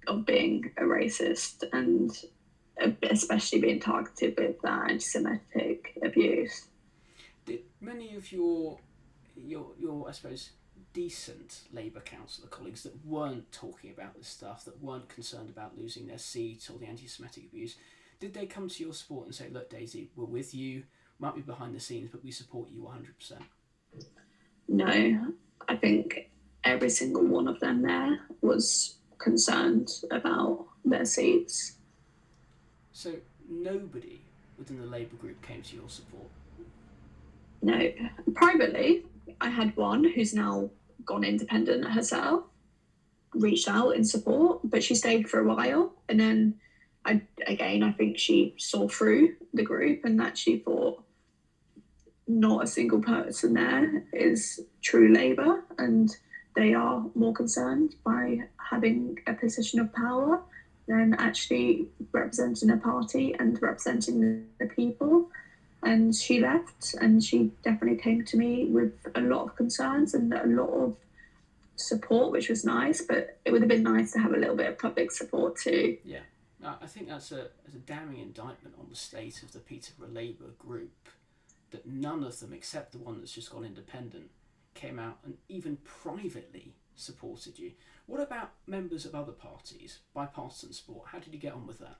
Speaker 2: of being a racist, and especially being targeted with that anti-Semitic abuse.
Speaker 1: Did many of your I suppose, decent Labour councillor colleagues that weren't talking about this stuff, that weren't concerned about losing their seat or the anti-Semitic abuse, did they come to your support and say, look, Daisy, we're with you, might be behind the scenes, but we support you 100%?
Speaker 2: No, I think every single one of them there was concerned about their seats.
Speaker 1: So nobody within the Labour group came to your support?
Speaker 2: No. Privately, I had one who's now gone independent herself, reached out in support, but she stayed for a while, and then I think she saw through the group and actually thought not a single person there is true Labour, and they are more concerned by having a position of power than actually representing a party and representing the people. And she left, and she definitely came to me with a lot of concerns and a lot of support, which was nice, but it would have been nice to have a little bit of public support too.
Speaker 1: Yeah, I think that's a damning indictment on the state of the Peterborough Labour group, that none of them, except the one that's just gone independent, came out and even privately supported you. What about members of other parties, bipartisan support? How did you get on with that?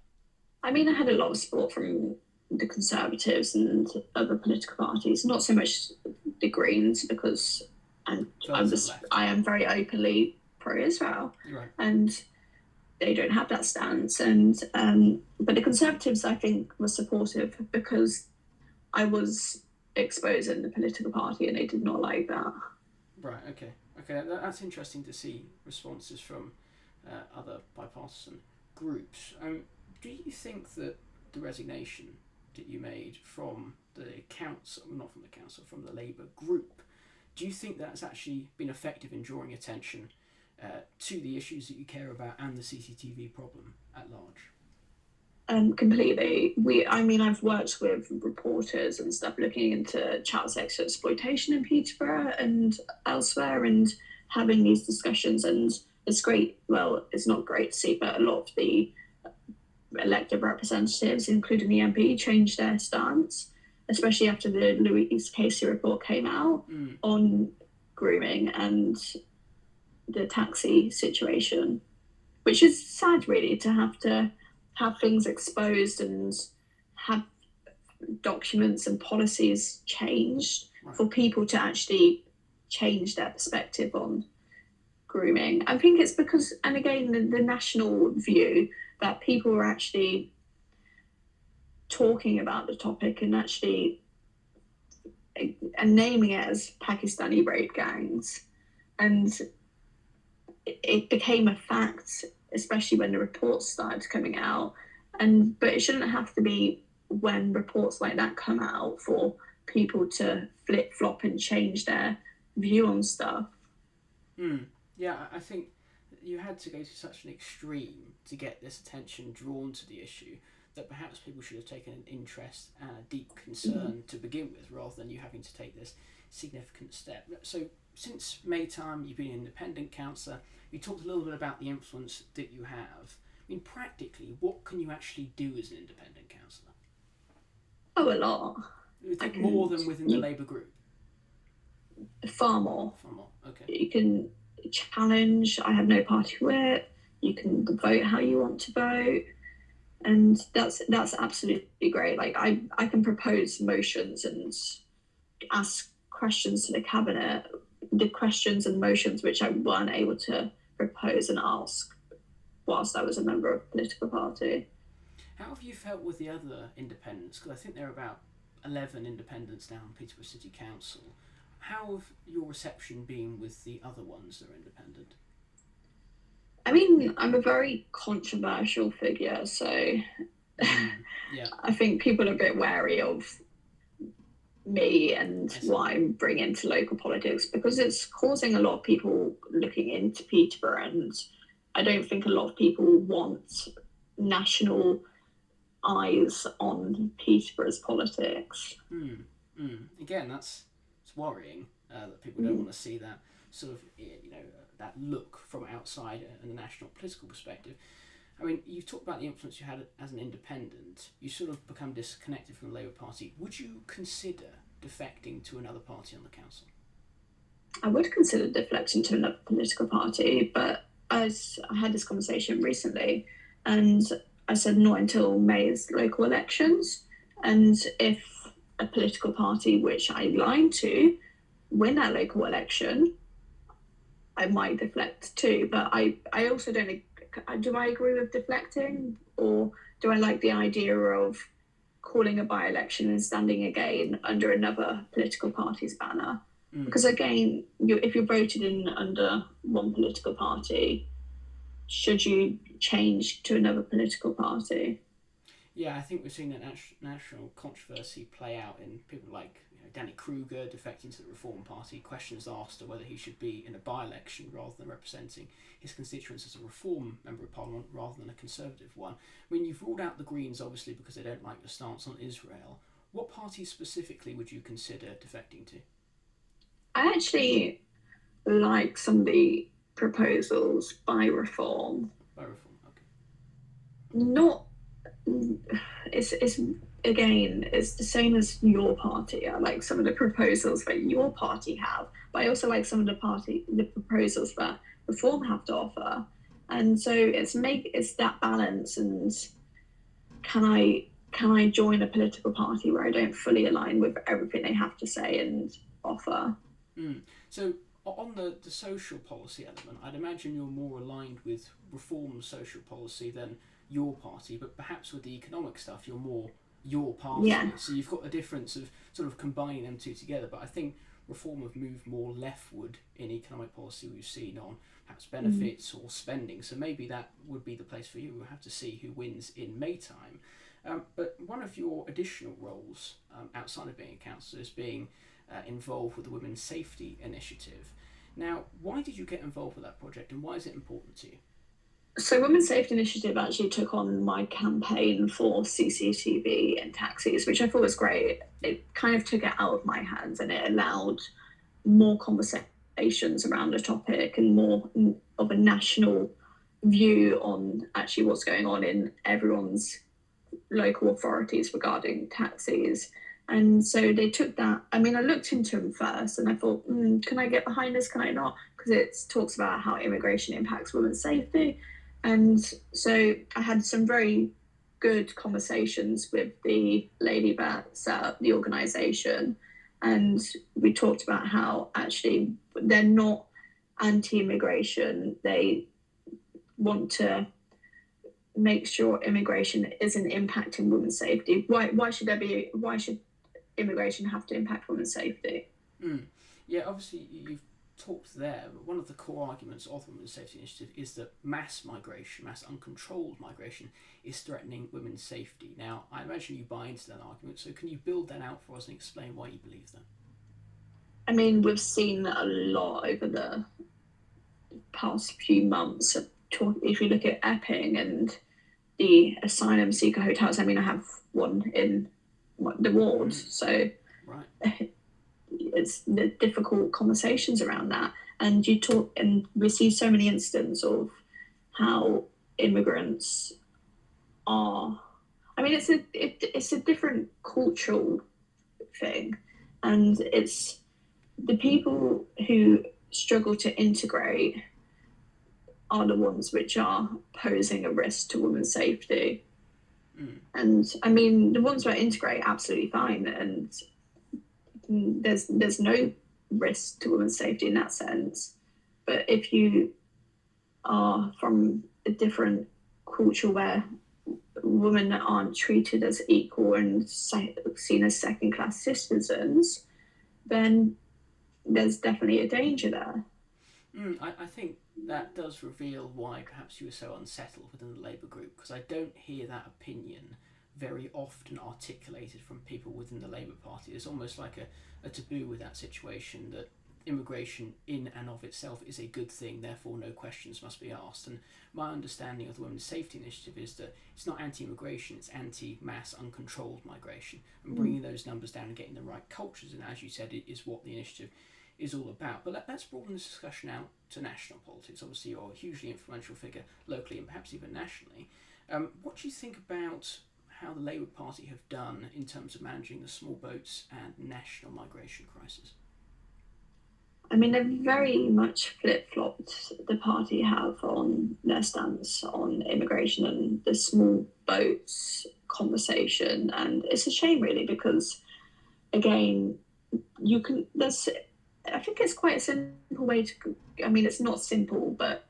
Speaker 2: I mean, I had a lot of support from the Conservatives and other political parties, not so much the Greens, because I am very openly pro-Israel,
Speaker 1: right,
Speaker 2: and they don't have that stance. And but the Conservatives, I think, were supportive because I was exposing the political party, and they did not like that.
Speaker 1: Right. Okay. That's interesting to see responses from other bipartisan groups. Do you think that the resignation that you made from the council, not from the council, from the Labour group, do you think that's actually been effective in drawing attention to the issues that you care about and the CCTV problem at large?
Speaker 2: Completely. I've worked with reporters and stuff looking into child sexual exploitation in Peterborough and elsewhere, and having these discussions. And it's great. Well, it's not great to see, but a lot of the elected representatives, including the MP, changed their stance, especially after the Louise Casey report came out on grooming and the taxi situation, which is sad, really, to have things exposed and have documents and policies changed for people to actually change their perspective on grooming. I think it's because, and again, the national view that people are actually talking about the topic and actually and naming it as Pakistani rape gangs, and it became a fact, especially when the reports started coming out. But it shouldn't have to be when reports like that come out for people to flip-flop and change their view on stuff.
Speaker 1: Yeah, I think you had to go to such an extreme to get this attention drawn to the issue that perhaps people should have taken an interest and a deep concern to begin with, rather than you having to take this significant step. So since May time, you've been an independent councillor. You talked a little bit about the influence that you have. I mean, practically, what can you actually do as an independent councillor?
Speaker 2: Oh, a lot.
Speaker 1: You think more than within the Labour group?
Speaker 2: Far more.
Speaker 1: Far more, okay.
Speaker 2: You can challenge. I have no party whip. You can vote how you want to vote. And that's absolutely great. Like, I can propose motions and ask questions to the cabinet, the questions and motions which I weren't able to propose and ask whilst I was a member of a political party.
Speaker 1: How have you felt with the other independents? Because I think there are about 11 independents now in Peterborough City Council. How have your reception been with the other ones that are independent?
Speaker 2: I mean, I'm a very controversial figure, so
Speaker 1: yeah.
Speaker 2: I think people are a bit wary of me and what I'm bringing to local politics, because it's causing a lot of people looking into Peterborough, and I don't think a lot of people want national eyes on Peterborough's politics.
Speaker 1: Again, that's worrying that people don't want to see that sort of, that look from outside in a national political perspective. I mean, you've talked about the influence you had as an independent. You sort of become disconnected from the Labour Party. Would you consider defecting to another party on the council?
Speaker 2: I would consider deflecting to another political party, but as I had this conversation recently, and I said not until May's local elections, and if a political party which I align to win that local election, I might deflect too. But I also don't. Do I agree with deflecting, or do I like the idea of calling a by-election and standing again under another political party's banner? Because again, if you're voted in under one political party, should you change to another political party?
Speaker 1: Yeah, I think we've seen that national controversy play out in people like Danny Kruger defecting to the Reform Party. Questions asked of whether he should be in a by-election rather than representing his constituents as a Reform Member of Parliament rather than a Conservative one. I mean, you've ruled out the Greens, obviously, because they don't like your stance on Israel. What party specifically would you consider defecting to?
Speaker 2: I actually like some of the proposals by Reform.
Speaker 1: By Reform, okay.
Speaker 2: Not, it's again, it's the same as your party. I like some of the proposals that your party have, but I also like some of the proposals that Reform have to offer. And so it's that balance. And can I join a political party where I don't fully align with everything they have to say and offer?
Speaker 1: So on the social policy element, I'd imagine you're more aligned with Reform's social policy than your party, but perhaps with the economic stuff, you're more your party.
Speaker 2: Yeah.
Speaker 1: So you've got a difference of sort of combining them two together. But I think Reform have moved more leftward in economic policy we've seen on perhaps benefits or spending. So maybe that would be the place for you. We'll have to see who wins in May time. But one of your additional roles outside of being a councillor is being involved with the Women's Safety Initiative. Now, why did you get involved with that project and why is it important to you?
Speaker 2: So Women's Safety Initiative actually took on my campaign for CCTV in taxis, which I thought was great. It kind of took it out of my hands and it allowed more conversations around the topic and more of a national view on actually what's going on in everyone's local authorities regarding taxis. And so they took that. I mean, I looked into them first and I thought, can I get behind this? Can I not? Because it talks about how immigration impacts women's safety. And so I had some very good conversations with the lady that set up the organisation. And we talked about how actually they're not anti-immigration. They want to make sure immigration isn't impacting women's safety. Why should immigration have to impact women's safety?
Speaker 1: Yeah, obviously you've talked there, but one of the core arguments of the Women's Safety Initiative is that mass uncontrolled migration, is threatening women's safety. Now, I imagine you buy into that argument, so can you build that out for us and explain why you believe that?
Speaker 2: I mean, we've seen a lot over the past few months. If you look at Epping and the asylum seeker hotels, I mean, I have one in the ward, so
Speaker 1: right.
Speaker 2: It's the difficult conversations around that. And you talk, and we see so many instances of how immigrants are. I mean, it's a different cultural thing, and it's the people who struggle to integrate are the ones which are posing a risk to women's safety. And I mean, the ones that integrate absolutely fine, and there's no risk to women's safety in that sense. But if you are from a different culture where women aren't treated as equal and seen as second-class citizens, then there's definitely a danger there.
Speaker 1: I think that does reveal why perhaps you were so unsettled within the Labour group, because I don't hear that opinion very often articulated from people within the Labour Party. There's almost like a taboo with that situation, that immigration in and of itself is a good thing, therefore no questions must be asked. And my understanding of the Women's Safety Initiative is that it's not anti-immigration, it's anti-mass uncontrolled migration, and bringing those numbers down and getting the right cultures in, as you said, it is what the initiative is all about. But let's broaden this discussion out to national politics. Obviously you're a hugely influential figure locally and perhaps even nationally. What do you think about how the Labour Party have done in terms of managing the small boats and national migration crisis?
Speaker 2: I mean, they've very much flip-flopped, the party have, on their stance on immigration and the small boats conversation. And it's a shame, really, because, again, I think it's quite a simple way to, I mean, it's not simple, but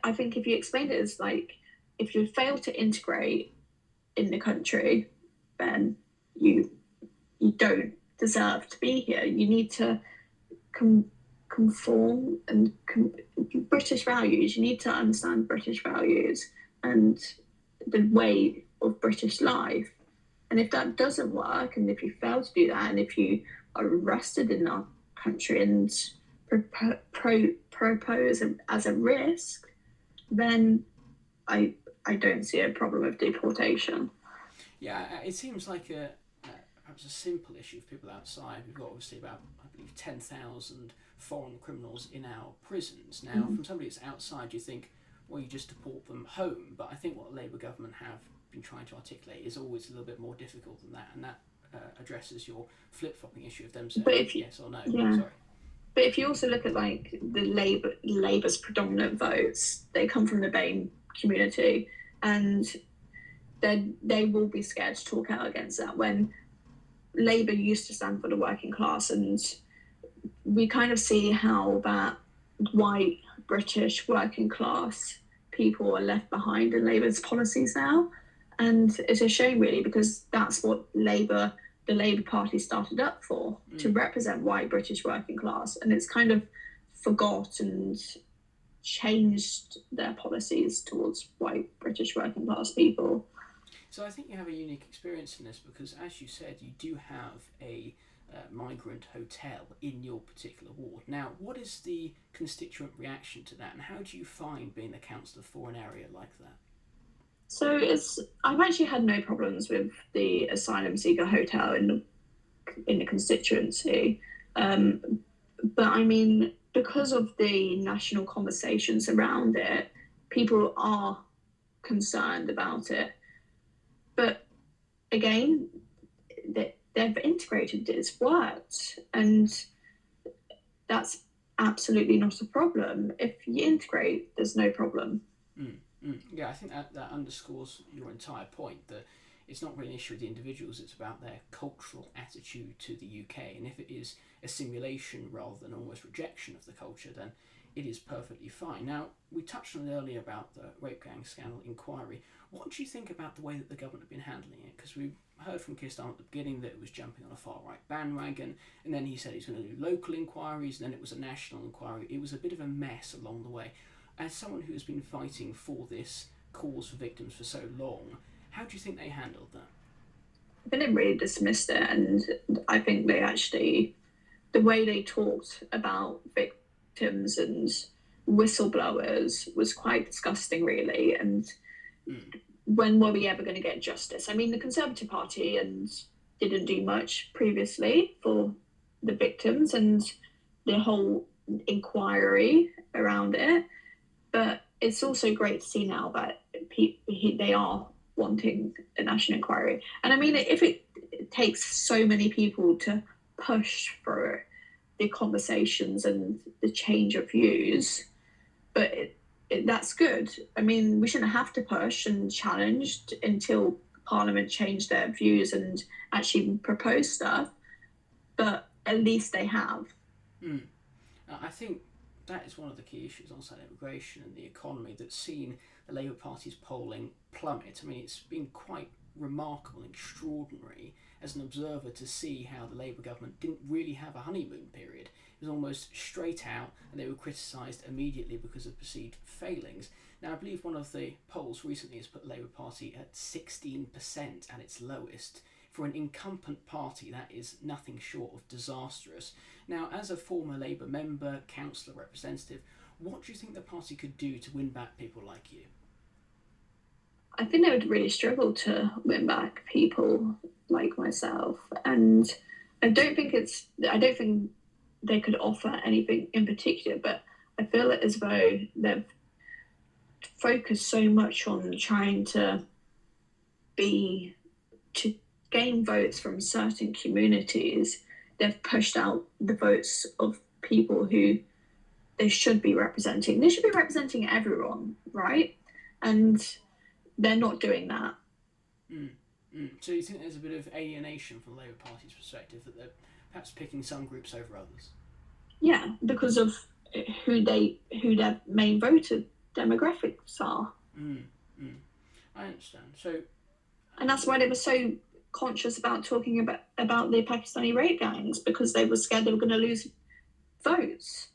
Speaker 2: I think if you explain it as like, if you fail to integrate in the country, then you don't deserve to be here. You need to conform and British values. You need to understand British values and the way of British life. And if that doesn't work, and if you fail to do that, and if you are arrested in our country and propose as a risk, then I don't see a problem of deportation.
Speaker 1: Yeah, it seems like perhaps a simple issue for people outside. We've got obviously about, I believe, 10,000 foreign criminals in our prisons. Now, from somebody that's outside, you think, well, you just deport them home. But I think what the Labour government have been trying to articulate is always a little bit more difficult than that, and that addresses your flip-flopping issue of them saying yes or no.
Speaker 2: Yeah.
Speaker 1: Sorry.
Speaker 2: But if you also look at like the Labour's predominant votes, they come from the BAME community, and they will be scared to talk out against that. When Labour used to stand for the working class, and we kind of see how that white British working class people are left behind in Labour's policies now. And it's a shame, really, because that's what the Labour Party started up for, to represent white British working class. And it's kind of forgot and changed their policies towards white British working class people.
Speaker 1: So I think you have a unique experience in this because, as you said, you do have a migrant hotel in your particular ward. Now, what is the constituent reaction to that, and how do you find being the councillor for an area like that?
Speaker 2: So I've actually had no problems with the asylum seeker hotel in the constituency, but I mean, because of the national conversations around it, people are concerned about it. But again, they've integrated it, it's worked, and that's absolutely not a problem. If you integrate, there's no problem.
Speaker 1: Yeah, I think that underscores your entire point, that it's not really an issue with the individuals, it's about their cultural attitude to the UK. And if it is assimilation rather than almost rejection of the culture, then it is perfectly fine. Now, we touched on it earlier about the rape gang scandal inquiry. What do you think about the way that the government have been handling it? Because we heard from Keir Starmer at the beginning that it was jumping on a far-right bandwagon, and then he said he's going to do local inquiries, and then it was a national inquiry. It was a bit of a mess along the way. As someone who has been fighting for this cause for victims for so long, how do you think they handled that?
Speaker 2: I think they really dismissed it, and I think they actually, the way they talked about victims and whistleblowers was quite disgusting, really. And when were we ever going to get justice? I mean, the Conservative Party didn't do much previously for the victims and the whole inquiry around it. But it's also great to see now that they are wanting a national inquiry. And I mean, if it takes so many people to push for the conversations and the change of views, but that's good. I mean, we shouldn't have to push and challenge until Parliament change their views and actually propose stuff, but at least they have.
Speaker 1: I think that is one of the key issues on immigration and the economy that's seen the Labour Party's polling plummet. I mean, it's been quite remarkable and extraordinary as an observer to see how the Labour government didn't really have a honeymoon period. It was almost straight out, and they were criticised immediately because of perceived failings. Now, I believe one of the polls recently has put the Labour Party at 16% at its lowest. for an incumbent party, that is nothing short of disastrous. Now, as a former Labour member, councillor, representative, what do you think the party could do to win back people like you?
Speaker 2: I think they would really struggle to win back people like myself, and I don't think they could offer anything in particular, but I feel as though they've focused so much on trying to gain votes from certain communities. They've pushed out the votes of people who they should be representing. They should be representing everyone, right? And they're not doing that.
Speaker 1: So you think there's a bit of alienation from the Labour Party's perspective, that they're perhaps picking some groups over others?
Speaker 2: Yeah, because of who their main voter demographics are.
Speaker 1: I understand. So,
Speaker 2: and that's why they were so conscious about talking about the Pakistani rape gangs, because they were scared they were going to lose votes.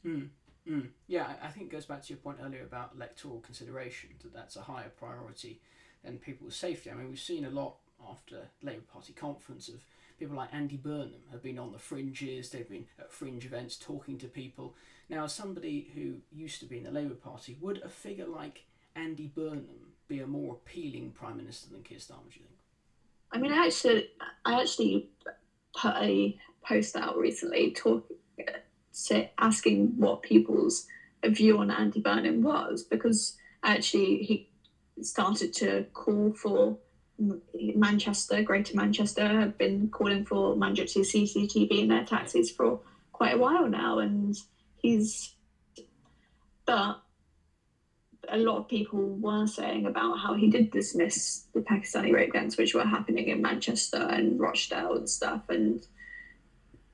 Speaker 1: Yeah, I think it goes back to your point earlier about electoral consideration, that's a higher priority than people's safety. I mean, we've seen a lot after Labour Party conference of people like Andy Burnham have been on the fringes, they've been at fringe events talking to people. Now, as somebody who used to be in the Labour Party, would a figure like Andy Burnham be a more appealing Prime Minister than Keir Starmer, do you think?
Speaker 2: I mean, I actually put a post out recently asking what people's view on Andy Burnham was, because actually he started to call for Greater Manchester have been calling for mandatory CCTV in their taxis for quite a while now, but a lot of people were saying about how he did dismiss the Pakistani rape gangs which were happening in Manchester and Rochdale and stuff,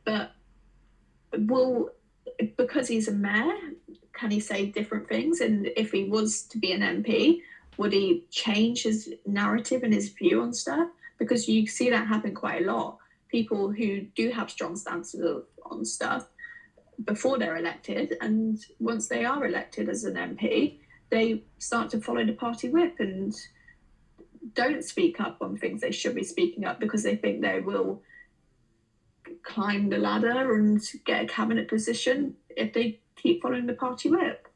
Speaker 2: but because he's a mayor, can he say different things? And if he was to be an MP, would he change his narrative and his view on stuff? Because you see that happen quite a lot. People who do have strong stances on stuff before they're elected, and once they are elected as an MP, they start to follow the party whip and don't speak up on things they should be speaking up, because they think they will climb the ladder and get a cabinet position if they keep following the party whip.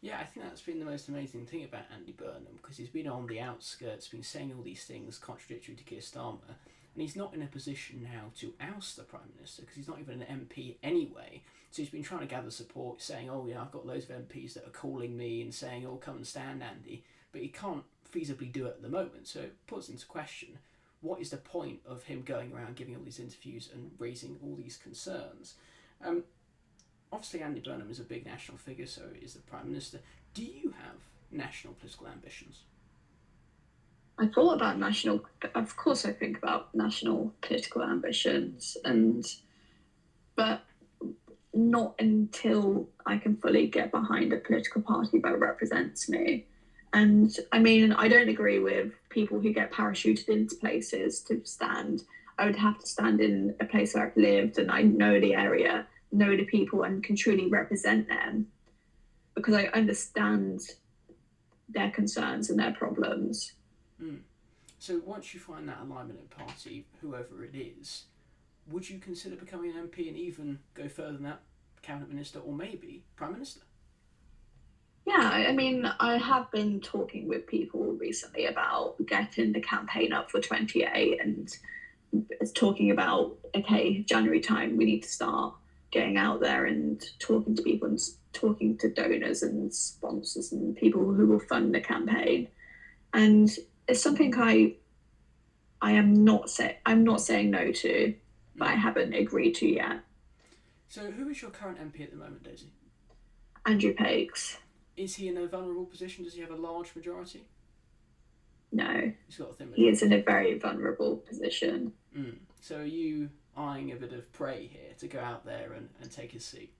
Speaker 1: Yeah, I think that's been the most amazing thing about Andy Burnham, because he's been on the outskirts, been saying all these things contradictory to Keir Starmer, and he's not in a position now to oust the Prime Minister, because he's not even an MP anyway. So he's been trying to gather support, saying, oh yeah, I've got loads of MPs that are calling me and saying, oh, come and stand, Andy. But he can't feasibly do it at the moment, so it puts into question, what is the point of him going around giving all these interviews and raising all these concerns? Obviously, Andy Burnham is a big national figure, so is the Prime Minister. Do you have national political ambitions?
Speaker 2: I thought about of course I think about national political ambitions, but not until I can fully get behind a political party that represents me. And I mean, I don't agree with people who get parachuted into places to stand. I would have to stand in a place where I've lived and I know the area, know the people, and can truly represent them, because I understand their concerns and their problems.
Speaker 1: So once you find that alignment in party, whoever it is, would you consider becoming an MP and even go further than that, cabinet minister or maybe Prime Minister?
Speaker 2: Yeah, I mean, I have been talking with people recently about getting the campaign up for 28 and talking about, okay, January time, we need to start getting out there and talking to people and talking to donors and sponsors and people who will fund the campaign. And it's something I'm not saying no to, but I haven't agreed to yet.
Speaker 1: So who is your current MP at the moment, Daisy?
Speaker 2: Andrew Pakes.
Speaker 1: Is he in a vulnerable position? Does he have a large majority?
Speaker 2: No.
Speaker 1: He's got a thin majority.
Speaker 2: He is in a very vulnerable position.
Speaker 1: So are you eyeing a bit of prey here to go out there and take his seat?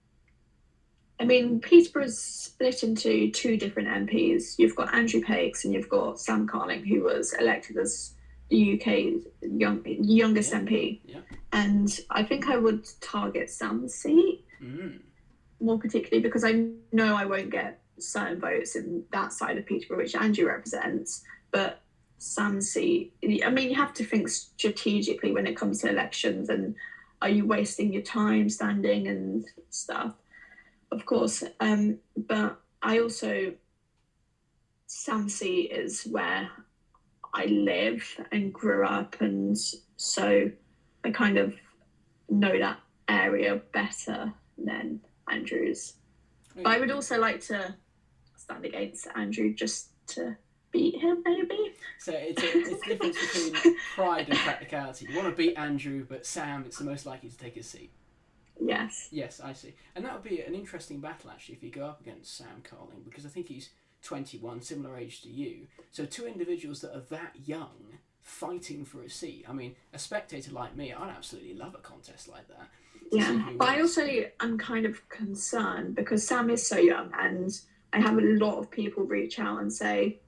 Speaker 2: I mean, Peterborough's split into two different MPs. You've got Andrew Pakes and you've got Sam Carling, who was elected as the UK's youngest MP.
Speaker 1: Yeah.
Speaker 2: And I think I would target Sam's seat more particularly, because I know I won't get certain votes in that side of Peterborough, which Andrew represents. But Sam's seat, I mean, you have to think strategically when it comes to elections, and are you wasting your time standing and stuff? Of course. But I also, Sam's seat is where I live and grew up, and so I kind of know that area better than Andrew's. But I would also like to stand against Andrew just to beat him, maybe.
Speaker 1: So it's the difference between pride and practicality. You want to beat Andrew, but Sam, it's the most likely to take his seat.
Speaker 2: Yes.
Speaker 1: Yes, I see. And that would be an interesting battle, actually, if you go up against Sam Carling, because I think he's 21, similar age to you. So two individuals that are that young fighting for a seat. I mean, a spectator like me, I'd absolutely love a contest like that.
Speaker 2: Yeah, but I also am kind of concerned because Sam is so young, and I have a lot of people reach out and say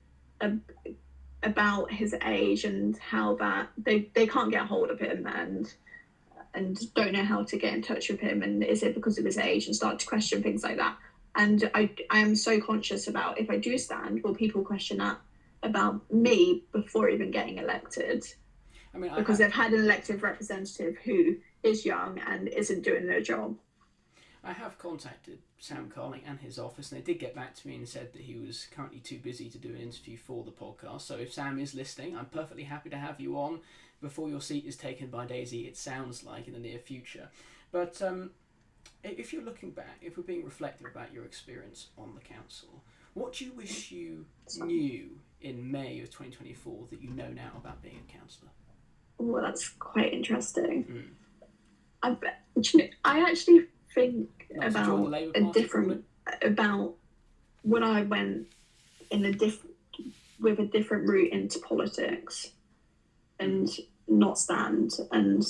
Speaker 2: about his age and how that they can't get hold of him and don't know how to get in touch with him, and is it because of his age, and start to question things like that. And I am so conscious about, if I do stand, will people question that about me before even getting elected?
Speaker 1: I mean,
Speaker 2: because they've had an elected representative who is young and isn't doing their job.
Speaker 1: I have contacted Sam Carling and his office, and they did get back to me and said that he was currently too busy to do an interview for the podcast. So if Sam is listening, I'm perfectly happy to have you on before your seat is taken by Daisy, it sounds like, in the near future. But if you're looking back, if we're being reflective about your experience on the council, what do you wish you knew in May of 2024 that you know now about being a councillor?
Speaker 2: Well, that's quite interesting.
Speaker 1: Mm.
Speaker 2: I actually think about about when I went with a different route into politics and not stand, and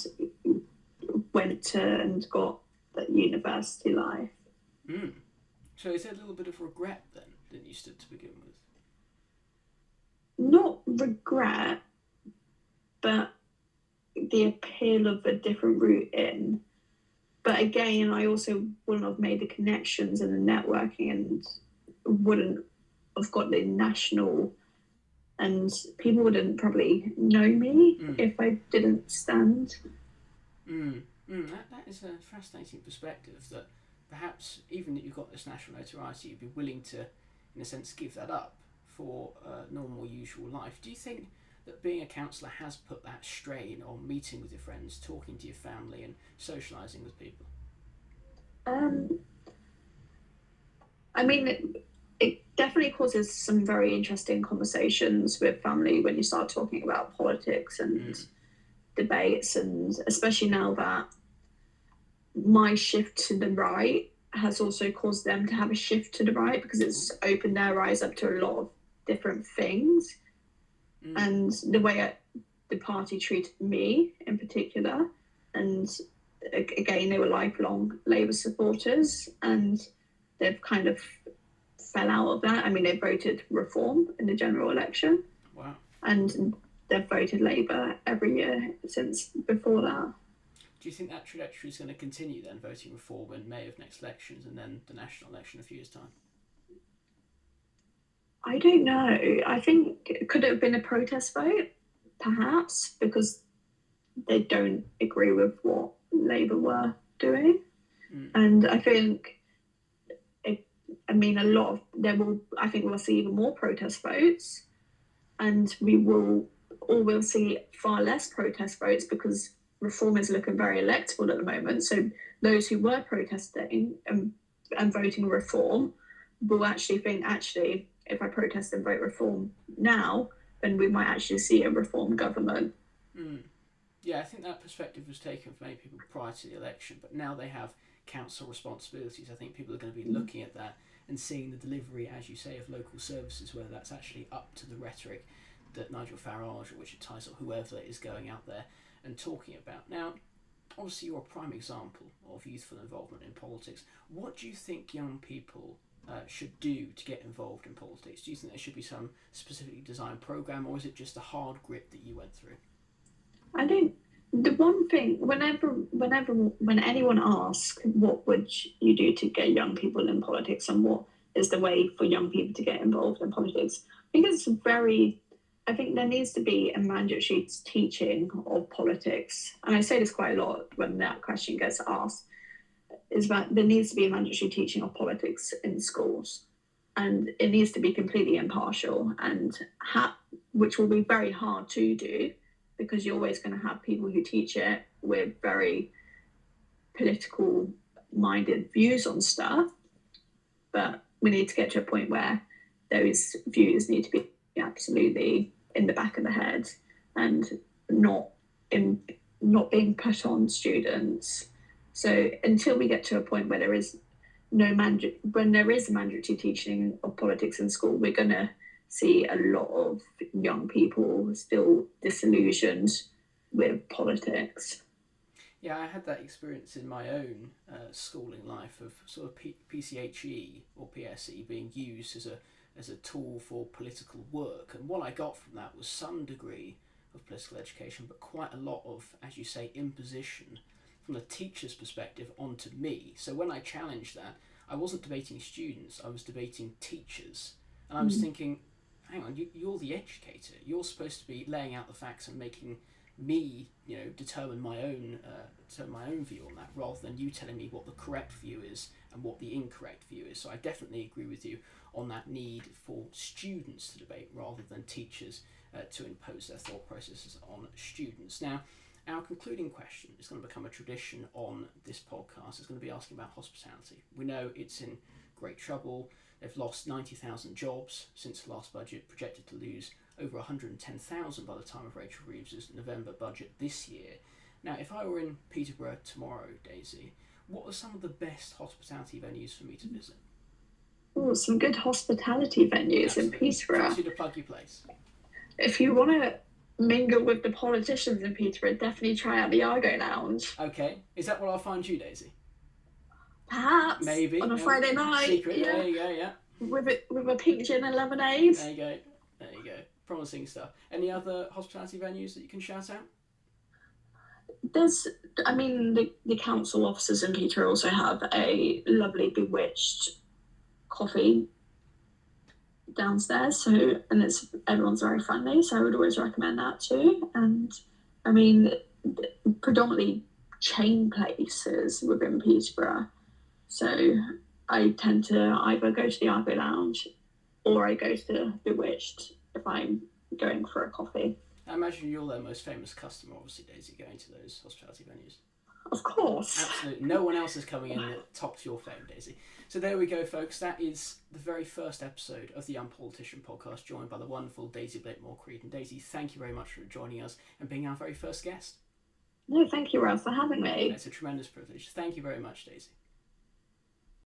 Speaker 2: went and got that university life.
Speaker 1: Mm. So is there a little bit of regret then that you stood to begin with?
Speaker 2: Not regret, but the appeal of a different route in. But again, I also wouldn't have made the connections and the networking, and wouldn't have got the national, and people wouldn't probably know me if I didn't stand.
Speaker 1: That is a fascinating perspective, that perhaps even that you've got this national notoriety, you'd be willing to, in a sense, give that up for a normal, usual life. Do you think that being a councillor has put that strain on meeting with your friends, talking to your family and socialising with people?
Speaker 2: I mean, it definitely causes some very interesting conversations with family when you start talking about politics and debates, and especially now that my shift to the right has also caused them to have a shift to the right, because it's opened their eyes up to a lot of different things. And the way the party treated me in particular, and again, they were lifelong Labour supporters, and they've kind of fell out of that. I mean, they voted Reform in the general election.
Speaker 1: Wow.
Speaker 2: And they've voted Labour every year since before that.
Speaker 1: Do you think that trajectory is going to continue then, voting Reform in May of next elections and then the national election in a few years' time?
Speaker 2: I don't know. I think could it have been a protest vote? Perhaps, because they don't agree with what Labour were doing. And I think, I think we'll see even more protest votes, and we'll see far less protest votes, because Reform is looking very electable at the moment. So those who were protesting and voting Reform will actually think, if I protest and vote Reform now, then we might actually see a Reform government.
Speaker 1: Yeah, I think that perspective was taken from many people prior to the election, but now they have council responsibilities. I think people are going to be looking at that and seeing the delivery, as you say, of local services, whether that's actually up to the rhetoric that Nigel Farage or Richard Tice or whoever is going out there and talking about. Now, obviously you're a prime example of youthful involvement in politics. What do you think young people should do to get involved in politics? Do you think there should be some specifically designed programme, or is it just a hard grit that you went through?
Speaker 2: The one thing, when anyone asks what would you do to get young people in politics and what is the way for young people to get involved in politics, I think it's very I think there needs to be a mandatory teaching of politics. And I say this quite a lot when that question gets asked, is that there needs to be a mandatory teaching of politics in schools. And it needs to be completely impartial, and which will be very hard to do, because you're always going to have people who teach it with very political minded views on stuff. But we need to get to a point where those views need to be absolutely in the back of the head and not being put on students. So until we get to a point where there is when there is mandatory teaching of politics in school, we're going to see a lot of young people still disillusioned with politics.
Speaker 1: Yeah, I had that experience in my own schooling life of sort of PCHE or PSE being used as a tool for political work, and what I got from that was some degree of political education, but quite a lot of, as you say, imposition from the teacher's perspective onto me. So when I challenged that, I wasn't debating students, I was debating teachers, and I was thinking, hang on, you're the educator, you're supposed to be laying out the facts and making me, determine my own view on that, rather than you telling me what the correct view is and what the incorrect view is. So I definitely agree with you on that need for students to debate rather than teachers to impose their thought processes on students. Now, our concluding question is going to become a tradition on this podcast. It's going to be asking about hospitality. We know it's in great trouble. They've lost 90,000 jobs since the last budget, projected to lose over 110,000 by the time of Rachel Reeves's November budget this year. Now, if I were in Peterborough tomorrow, Daisy, what are some of the best hospitality venues for me to visit?
Speaker 2: Oh, some good hospitality venues in Peterborough.
Speaker 1: Trust you to plug your place.
Speaker 2: If you want to mingle with the politicians in Peterborough, definitely try out the Argo Lounge.
Speaker 1: Okay. Is that what I'll find you, Daisy?
Speaker 2: Perhaps.
Speaker 1: Maybe.
Speaker 2: On a Friday night.
Speaker 1: Secret.
Speaker 2: Yeah.
Speaker 1: There you go, yeah.
Speaker 2: With a pink gin and lemonade.
Speaker 1: There you go. Promising stuff. Any other hospitality venues that you can shout out?
Speaker 2: The council officers in Peterborough also have a lovely Bewitched coffee downstairs, everyone's very friendly, so I would always recommend that too. And predominantly chain places within Peterborough, so I tend to either go to the Argo Lounge or I go to Bewitched if I'm going for a coffee.
Speaker 1: I imagine you're their most famous customer, obviously, Daisy, going to those hospitality venues.
Speaker 2: Of course.
Speaker 1: Absolutely. No one else is coming in that tops your fame, Daisy. So there we go, folks. That is the very first episode of the Young Politician podcast, joined by the wonderful Daisy Blakemore-Creedon. Daisy, thank you very much for joining us and being our very first guest.
Speaker 2: No, thank you, Ralph, for having me.
Speaker 1: It's a tremendous privilege. Thank you very much, Daisy.